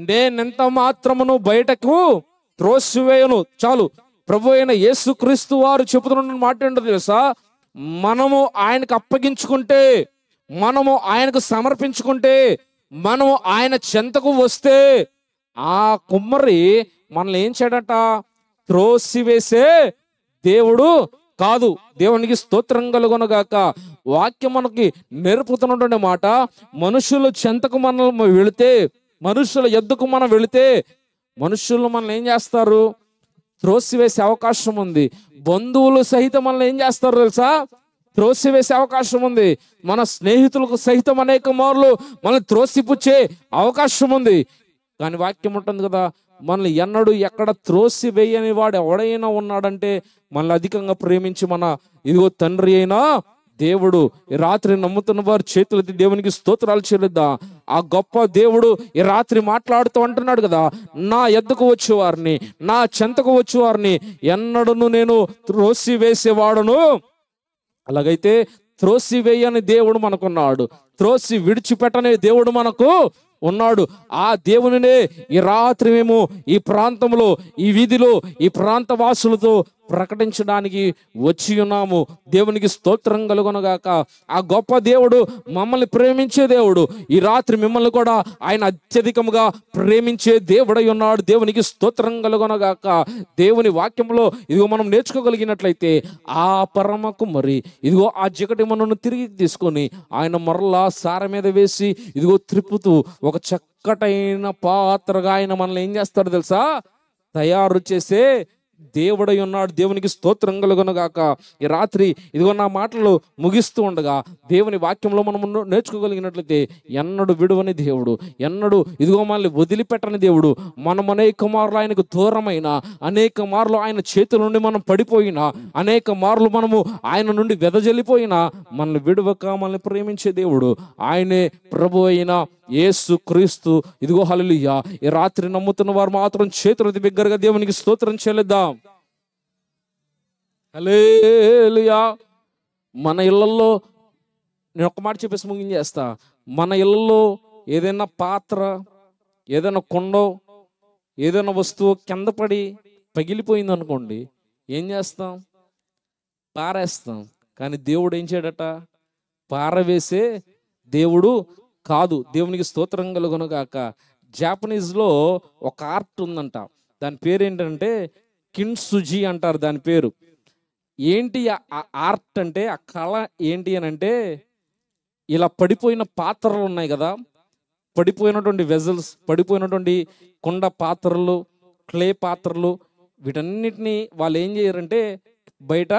Speaker 1: నేనెంత మాత్రమును బయటకు త్రోసివేయను. చాలు. ప్రభు అయిన యేసుక్రీస్తు వారు చెబుతున్న మాట ఏంటో తెలుసా? మనము ఆయనకు అప్పగించుకుంటే, మనము ఆయనకు సమర్పించుకుంటే, మనము ఆయన చెంతకు వస్తే ఆ కుమ్మరి మనల్ని ఏం చేయడట? త్రోసివేసే దేవుడు కాదు. దేవునికి స్తోత్రం కలుగునగాక. వాక్యం మనకి నేర్పుతున్నటువంటి మాట, మనుషులు చెంతకు మనం వెళితే, మనుషుల యొద్దకు మనం వెళితే మనుషులు మనల్ని ఏం చేస్తారు? త్రోసివేసే అవకాశం ఉంది. బంధువులు సహితం మనల్ని ఏం చేస్తారు తెలుసా? త్రోసివేసే అవకాశం ఉంది. మన స్నేహితులకు సహితం అనేక మార్లు మనల్ని త్రోసిపుచ్చే అవకాశం ఉంది. కానీ వాక్యం ఉంటుంది కదా, మనల్ని ఎన్నడూ ఎక్కడ త్రోసివేయని వాడు ఎవడైనా ఉన్నాడంటే మనల్ని అధికంగా ప్రేమించి మన ఇదిగో తండ్రి అయినా దేవుడు. ఈ రాత్రి నమ్ముతున్న వారి చేతులెత్తి దేవునికి స్తోత్రాలు చెల్లిద్దాం. ఆ గొప్ప దేవుడు ఈ రాత్రి మాట్లాడుతూ అంటున్నాడు కదా, నా ఎద్దకు వచ్చేవారిని, నా చెంతకు వచ్చేవారిని ఎన్నడను నేను త్రోసివేసేవాడును. అలాగైతే త్రోసివేయని దేవుడు మనకున్నాడు, త్రోసి విడిచిపెట్టని దేవుడు మనకు ఉన్నాడు. ఆ దేవునినే ఈ రాత్రి మేము ఈ ప్రాంతంలో, ఈ వీధిలో, ఈ ప్రాంత వాసులతో ప్రకటించడానికి వచ్చి ఉన్నాము. దేవునికి స్తోత్రం కలుగునుగాక. ఆ గొప్ప దేవుడు, మమ్మల్ని ప్రేమించే దేవుడు, ఈ రాత్రి మిమ్మల్ని కూడా ఆయన అత్యధికముగా ప్రేమించే దేవుడై ఉన్నాడు. దేవునికి స్తోత్రం కలుగునుగాక. దేవుని వాక్యంలో ఇదిగో మనం నేర్చుకోగలిగినట్లయితే ఆ పరమ కుమ్మరి ఇదిగో ఆ జిగటి మనను తిరిగి తీసుకొని ఆయన మరలా సార మీద వేసి ఇదిగో త్రిప్పుతూ ఒక చక్కటైన పాత్రగా ఆయన మనల్ని ఏం చేస్తాడు తెలుసా? తయారు చేసే దేవుడై ఉన్నాడు. దేవునికి స్తోత్రం కలుగునుగాక. ఈ రాత్రి ఇదిగో నా మాటలు ముగిస్తూ ఉండగా దేవుని వాక్యంలో మనం నేర్చుకోగలిగినట్లయితే ఎన్నడు విడువని దేవుడు, ఎన్నడు ఇదిగో మనల్ని వదిలిపెట్టని దేవుడు. మనం అనేక మార్లు ఆయనకు దూరమైన, అనేక మార్లు ఆయన చేతుల నుండి మనం పడిపోయిన, అనేక మార్లు మనము ఆయన నుండి వెదజల్లిపోయినా మనల్ని విడువక మనల్ని ప్రేమించే దేవుడు ఆయనే ప్రభు అయిన యేసు క్రీస్తు. ఇదిగో హల్లెలూయా. ఈ రాత్రి నమ్ముతున్న వారు మాత్రం చేతులెత్తి బిగ్గరగా దేవునికి స్తోత్రం చెల్లిద్దాం. హల్లెలూయా. మన ఇళ్లలో నేను ఒక మాట చెప్పేసి ముగించేస్తా. మన ఇళ్లలో ఏదైనా పాత్ర, ఏదైనా కొండో, ఏదైనా వస్తువు కింద పడి పగిలిపోయింది అనుకోండి, ఏం చేస్తాం? పారేస్తాం. కానీ దేవుడు ఏం చేయడట? పారవేసే దేవుడు కాదు. దేవునికి స్తోత్రం కలుగునుగాక. జాపనీస్లో ఒక ఆర్ట్ ఉందంట, దాని పేరు ఏంటంటే కిన్సుజి అంటారు దాని పేరు. ఏంటి ఆ ఆర్ట్ అంటే, ఆ కళ ఏంటి అని అంటే, ఇలా పడిపోయిన పాత్రలు ఉన్నాయి కదా, పడిపోయినటువంటి వెజల్స్, పడిపోయినటువంటి కుండ పాత్రలు, క్లే పాత్రలు, వీటన్నిటినీ వాళ్ళు ఏం చేయరంటే బయట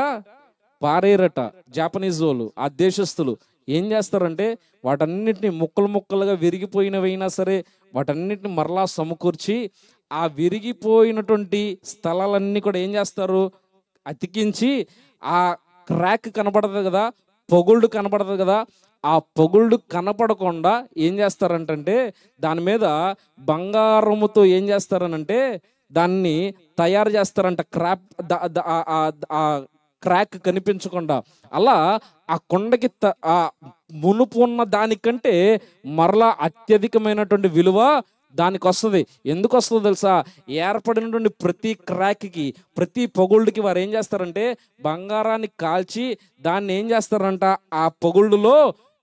Speaker 1: పారేరట. జాపనీస్ వాళ్ళు, ఆ దేశస్తులు ఏం చేస్తారంటే వాటన్నిటిని ముక్కలు ముక్కలుగా విరిగిపోయినవైనా సరే వాటన్నిటిని మరలా సమకూర్చి ఆ విరిగిపోయినటువంటి స్థలాలన్నీ కూడా ఏం చేస్తారు? అతికించి ఆ క్రాక్ కనపడదు కదా, పొగుళ్ళు కనపడదు కదా, ఆ పొగుళ్ళు కనపడకుండా ఏం చేస్తారంటే దాని మీద బంగారముతో ఏం చేస్తారనంటే దాన్ని తయారు చేస్తారంట. క్రాక్ కనిపించకుండా. అలా ఆ కొండకి ఆ మునుపు ఉన్న దానికంటే మరలా అత్యధికమైనటువంటి విలువ దానికి వస్తుంది. ఎందుకు వస్తుందో తెలుసా? ఏర్పడినటువంటి ప్రతి క్రాక్కి, ప్రతి పొగుళ్ళకి వారు ఏం చేస్తారంటే బంగారాన్ని కాల్చి దాన్ని ఏం చేస్తారంట ఆ పొగుళ్ళులో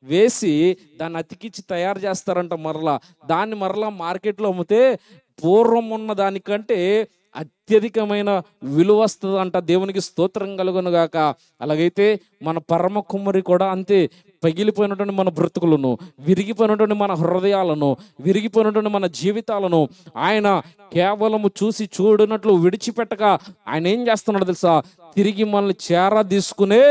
Speaker 1: వేసి దాన్ని అతికిచ్చి తయారు చేస్తారంట. దాన్ని మరలా మార్కెట్లో అమ్మితే పూర్వం ఉన్న దానికంటే అత్యధికమైన విలువ వస్తుంది అంట. దేవునికి స్తోత్రం కలుగునుగాక. అలాగైతే మన పరమ కుమ్మరి కూడా అంతే. పగిలిపోయినటువంటి మన బ్రతుకులను, విరిగిపోయినటువంటి మన హృదయాలను, విరిగిపోయినటువంటి మన జీవితాలను ఆయన కేవలము చూసి చూడనట్లు విడిచిపెట్టక ఆయన ఏం చేస్తున్నాడు తెలుసా? తిరిగి మనల్ని చేర తీసుకునే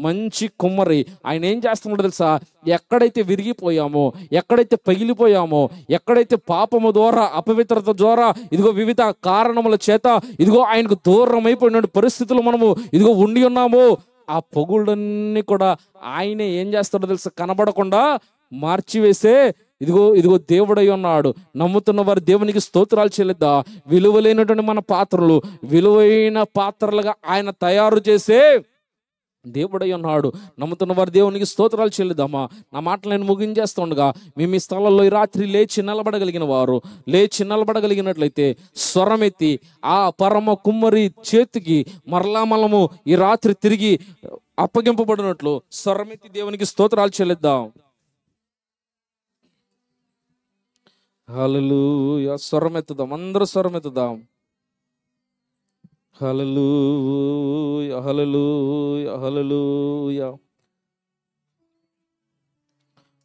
Speaker 1: మంచి కుమ్మరి. ఆయన ఏం చేస్తున్నాడు తెలుసా? ఎక్కడైతే విరిగిపోయామో, ఎక్కడైతే పగిలిపోయామో, ఎక్కడైతే పాపము ద్వారా, అపవిత్రత ద్వారా, ఇదిగో వివిధ కారణముల చేత ఇదిగో ఆయనకు దూరం అయిపోయిన పరిస్థితులు మనము ఇదిగో ఉండి ఉన్నామో, ఆ పొగుళ్ళన్నీ కూడా ఆయనే ఏం చేస్తాడో తెలుసా? కనబడకుండా మార్చివేసే ఇదిగో దేవుడై ఉన్నాడు. నమ్ముతున్న వారు దేవునికి స్తోత్రాలు చెల్లిద్దా. విలువలేనటువంటి మన పాత్రలు విలువైన పాత్రలుగా ఆయన తయారు చేసే దేవుడై ఉన్నాడు. నమ్ముతున్న వారు దేవునికి స్తోత్రాలు చెల్లిద్దామా. నా మాటలు నేను ముగించేస్తుండగా మేము ఈ స్థలంలో ఈ రాత్రి లేచి నిలబడగలిగిన వారు, లేచి నిలబడగలిగినట్లయితే స్వరమెత్తి ఆ పరమ కుమ్మరి చేతికి మరలా మనము ఈ రాత్రి తిరిగి అప్పగింపబడినట్లు స్వరమెత్తి దేవునికి స్తోత్రాలు చెల్లిద్దాం. హల్లెలూయా. స్వరమెత్తుదాం, అందరూ స్వరమెత్తుదాం. హల్లెలూయా, హల్లెలూయా, హల్లెలూయా.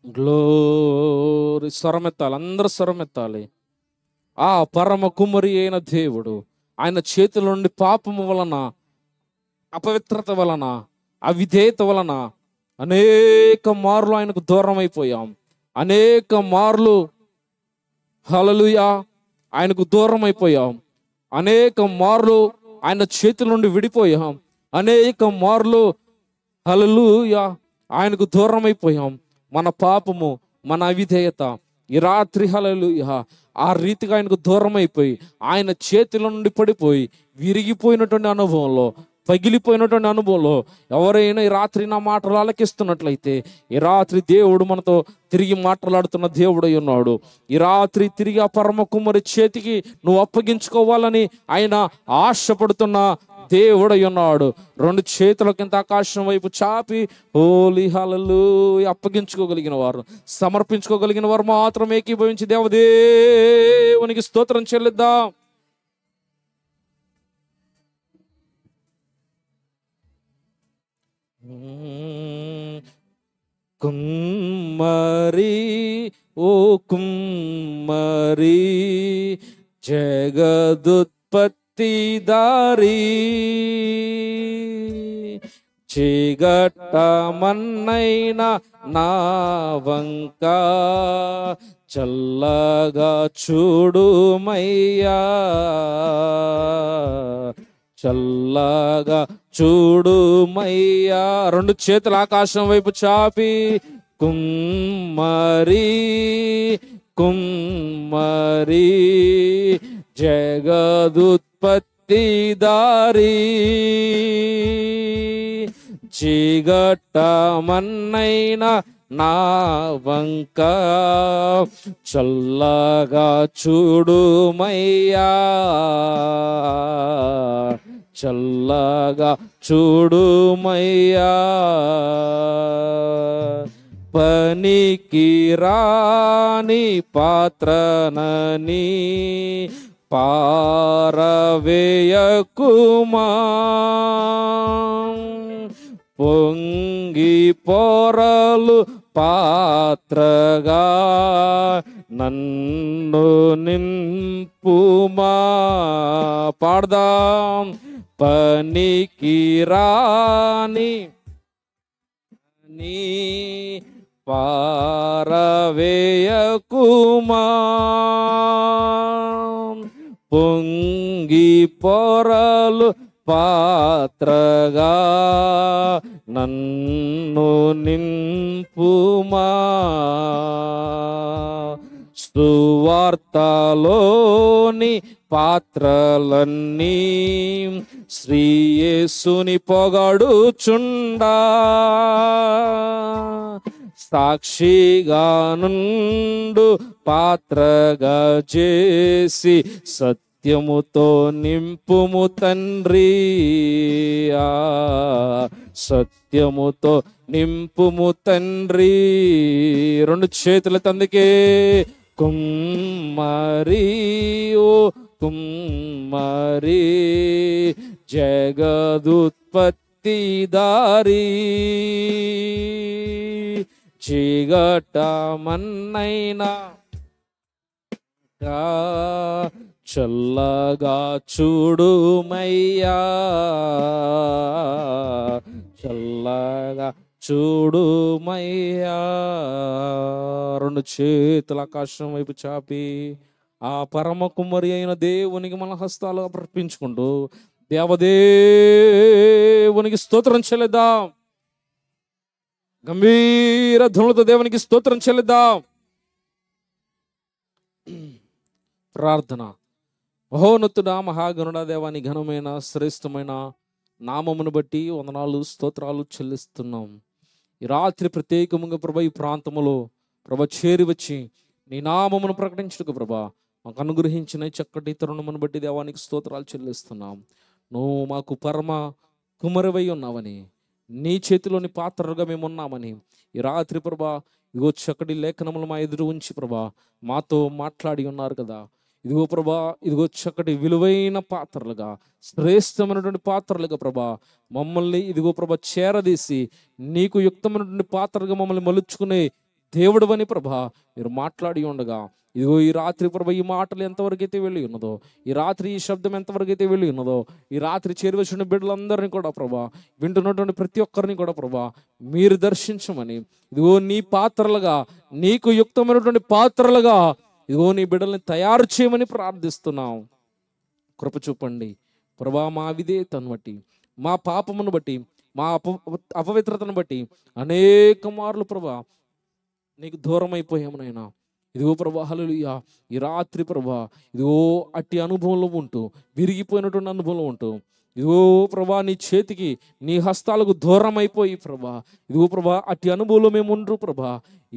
Speaker 1: గ్లోరీ. స్వరమెత్తాలి, అందరూ స్వరమెత్తాలి. ఆ పరమ కుమ్మరి అయిన దేవుడు, ఆయన చేతుల నుండి పాపము వలన, అపవిత్రత వలన, అవిధేయత వలన అనేక మార్లు ఆయనకు దూరం అయిపోయాం. అనేక మార్లు హల్లెలూయా ఆయనకు దూరం అయిపోయాం. అనేక మార్లు ఆయన చేతుల నుండి విడిపోయాం. అనేక మార్లు హల్లెలూయా ఆయనకు దూరం అయిపోయాం. మన పాపము, మన అవిధేయత ఈ రాత్రి హల్లెలూయా ఆ రీతిగా ఆయనకు దూరం అయిపోయి, ఆయన చేతుల నుండి పడిపోయి విరిగిపోయినటువంటి అనుభవంలో, పగిలిపోయినటువంటి అనుభవంలో ఎవరైనా ఈ రాత్రి నా మాటలు ఆలకిస్తున్నట్లయితే, ఈ రాత్రి దేవుడు మనతో తిరిగి మాట్లాడుతున్న దేవుడై ఉన్నాడు. ఈ రాత్రి తిరిగి ఆ పరమ కుమ్మరి చేతికి నువ్వు అప్పగించుకోవాలని ఆయన ఆశపడుతున్న దేవుడై ఉన్నాడు. రెండు చేతుల కింద ఆకాశం వైపు చాపి హోలీ హల్లెలూయా అప్పగించుకోగలిగిన వారు, సమర్పించుకోగలిగిన వారు మాత్రం ఏకీభవించి దేవదేవునికి స్తోత్రం చెల్లిద్దాం. కుమ్మరి ఓ కుమ్మరి జగదుత్పత్తి దారి, చీగట్టమన్నైన నా వంక చల్లగా చూడుమయ్యా, చల్లగా చూడుమయ్యా. రెండు చేతులు ఆకాశం వైపు చాపి కుమ్మరి కుమ్మరి జగదుత్పత్తి దారి, చీగట్టమన్నైన నా వంక చల్లగా చూడుమయ్యా, చల్లగా చూడుమయ్యా. పనికి రాని పాత్రనని పారవేయకుమా, పొంగి పొరలు పాత్రగా నన్ను నింపుమా. పాడదాం. పనికి రాని నీ పారవేయకుమా, పొంగి పొరలు పాత్రగా నన్ను నింపుమా. సువార్తలోని పాత్రలన్నీ శ్రీయేసుని పొగడుచుండా, సాక్షిగా నుండు పాత్రగా చేసి సత్యముతో నింపుము తండ్రి, సత్యముతో నింపుము తండ్రి. రెండు చేతుల తందుకే కుమ్మరి ఓ కుమ్మరి జగదుత్పత్తి దారి, చీగట్టమన్నైనా చల్లగా చూడుమయ్యా, చల్లగా చూడుమయ్యా. రెండు చేతుల ఆకాశం వైపు చాపి ఆ పరమ కుమ్మరి అయిన దేవునికి మన హస్తాలు అర్పించుకుంటూ దేవదేవునికి స్తోత్రం చెల్లిద్దాం. గంభీర ధ్వనులతో దేవునికి స్తోత్రం చెల్లిద్దాం. ప్రార్థన. మహోన్నతుడా మహాగణుడా దేవాని ఘనమైన శ్రేష్టమైన నామమును బట్టి వందనాలు స్తోత్రాలు చెల్లిస్తున్నాం. ఈ రాత్రి ప్రత్యేకముగా ప్రభా ఈ ప్రాంతములో ప్రభ చేరి వచ్చి నీ నామమును ప్రకటించుటకు ప్రభా మాకు అనుగ్రహించిన చక్కటి తరుణమును బట్టి దేవానికి స్తోత్రాలు చెల్లిస్తున్నాం. నువ్వు మాకు పరమ కుమరివై ఉన్నావని, నీ చేతిలోని పాత్రలుగా మేము ఉన్నామని ఈ రాత్రి ప్రభా ఇదిగో చక్కటి లేఖనములు మా ఎదురు ఉంచి ప్రభా మాతో మాట్లాడి ఉన్నారు కదా. ఇదిగో ప్రభా ఇదిగో చక్కటి విలువైన పాత్రలుగా, శ్రేష్టమైనటువంటి పాత్రలుగా ప్రభా మమ్మల్ని ఇదిగో ప్రభా చేరదీసి నీకు యుక్తమైనటువంటి పాత్రలుగా మమ్మల్ని మలుచుకునే దేవుడు అని ప్రభా మీరు మాట్లాడి ఉండగా, ఇదిగో ఈ రాత్రి ప్రభా ఈ మాటలు ఎంతవరకు అయితే వెళ్ళి ఉన్నదో, ఈ రాత్రి ఈ శబ్దం ఎంతవరకు అయితే వెళ్ళి ఉన్నదో, ఈ రాత్రి చేరువచ్చిన బిడ్డలందరినీ కూడా ప్రభా, వింటున్నటువంటి ప్రతి ఒక్కరిని కూడా ప్రభా మీరు దర్శించమని, ఇదిగో నీ పాత్రలుగా, నీకు యుక్తమైనటువంటి పాత్రలుగా ఇదిగో నీ బిడ్డల్ని తయారు చేయమని ప్రార్థిస్తున్నాం. కృప చూపండి ప్రభా. మా విధేయతను బట్టి, మా పాపమును బట్టి, మా అపవిత్రతను బట్టి అనేక మార్లు ప్రభా నీకు దూరం అయిపోయాము నాయనా. ఇదిగో ప్రభా హల్లెలూయా, ఈ రాత్రి ప్రభా ఇదిగో అట్టి అనుభవంలో ఉంటూ, విరిగిపోయినటువంటి అనుభవంలో ఉంటూ, ఇదిగో ప్రభా నీ చేతికి, నీ హస్తాలకు దూరం అయిపోయి ప్రభా, ఇదిగో ప్రభా అట్టి అనుభవంలో మేము ఉండ్రు ప్రభా.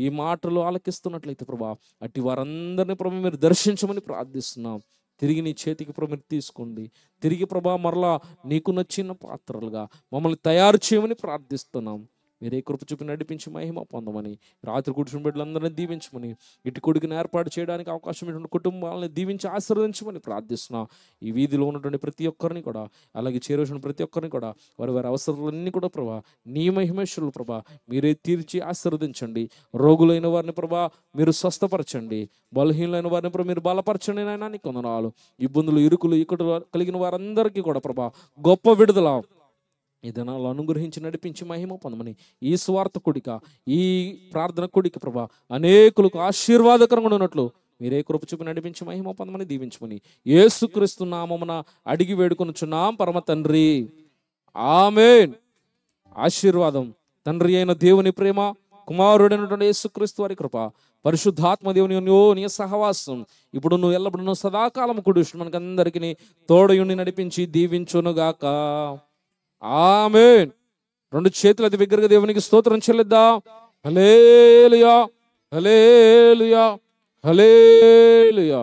Speaker 1: ఈ మాటలు ఆలకిస్తున్నట్లయితే ప్రభా అట్టి వారందరినీ ప్రభా మీరు దర్శించమని ప్రార్థిస్తున్నాం. తిరిగి నీ చేతికి ప్రభా మీరు తీసుకోండి. తిరిగి ప్రభా మరలా నీకు నచ్చిన పాత్రలుగా మమ్మల్ని తయారు చేయమని ప్రార్థిస్తున్నాం. మీరే కృప చూపి నడిపించి మహిమ పొందమని, రాత్రి కూర్చుని బిడ్డలందరినీ దీవించమని, ఇటు కొడుకుని ఏర్పాటు చేయడానికి అవకాశం ఉన్నటువంటి కుటుంబాలను దీవించి ఆశీర్వదించమని ప్రార్థిస్తున్నాం. ఈ వీధిలో ఉన్నటువంటి ప్రతి ఒక్కరిని కూడా, అలాగే చేరవలసిన ప్రతి ఒక్కరిని కూడా, వారి వారి అవసరాలన్నీ కూడా ప్రభా నీ మహిమేశ్వరులు ప్రభా మీరే తీర్చి ఆశీర్వదించండి. రోగులైన వారిని ప్రభా మీరు స్వస్థపరచండి. బలహీనమైన వారిని ప్రభా మీరు బలపరచండి నాయనా. నీకు వందనాలు. ఇబ్బందులు, ఇరుకులు, ఇక్కడ కలిగిన వారందరికీ కూడా ప్రభా గొప్ప విడుదల ఈ దినాలు అనుగ్రహించి నడిపించి మహిమ పొందమని, ఈ స్వార్థ కూడిక, ఈ ప్రార్థన కూడిక ప్రభా అనేకులకు ఆశీర్వాదకరంగా ఉన్నట్లు మీరే కృప చూపి నడిపించి మహిమ పొందమని, దీవించమని యేసుక్రీస్తు నామమున అడిగి వేడుకొనుచున్నాం పరమ తండ్రి. ఆమేన్. ఆశీర్వాదం తండ్రి అయిన దేవుని ప్రేమ, కుమారుడైనటువంటి యేసుక్రీస్తు వారి కృప, పరిశుద్ధాత్మ దేవుని అన్యోన్య సహవాసం ఇప్పుడు నువ్వు ఎల్లప్పుడూ సదాకాలం కూడి మనకు అందరికీ తోడయుండి నడిపించి దీవించునుగాక. ఆమేన్. రెండు చేతులు అది బిగ్గరగా దేవునికి స్తోత్రం చెల్లిద్దాం. హల్లెలూయా, హల్లెలూయా, హల్లెలూయా.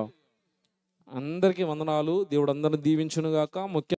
Speaker 1: అందరికీ వందనాలు. దేవుడు అందరిని దీవించునుగాక. ముఖ్య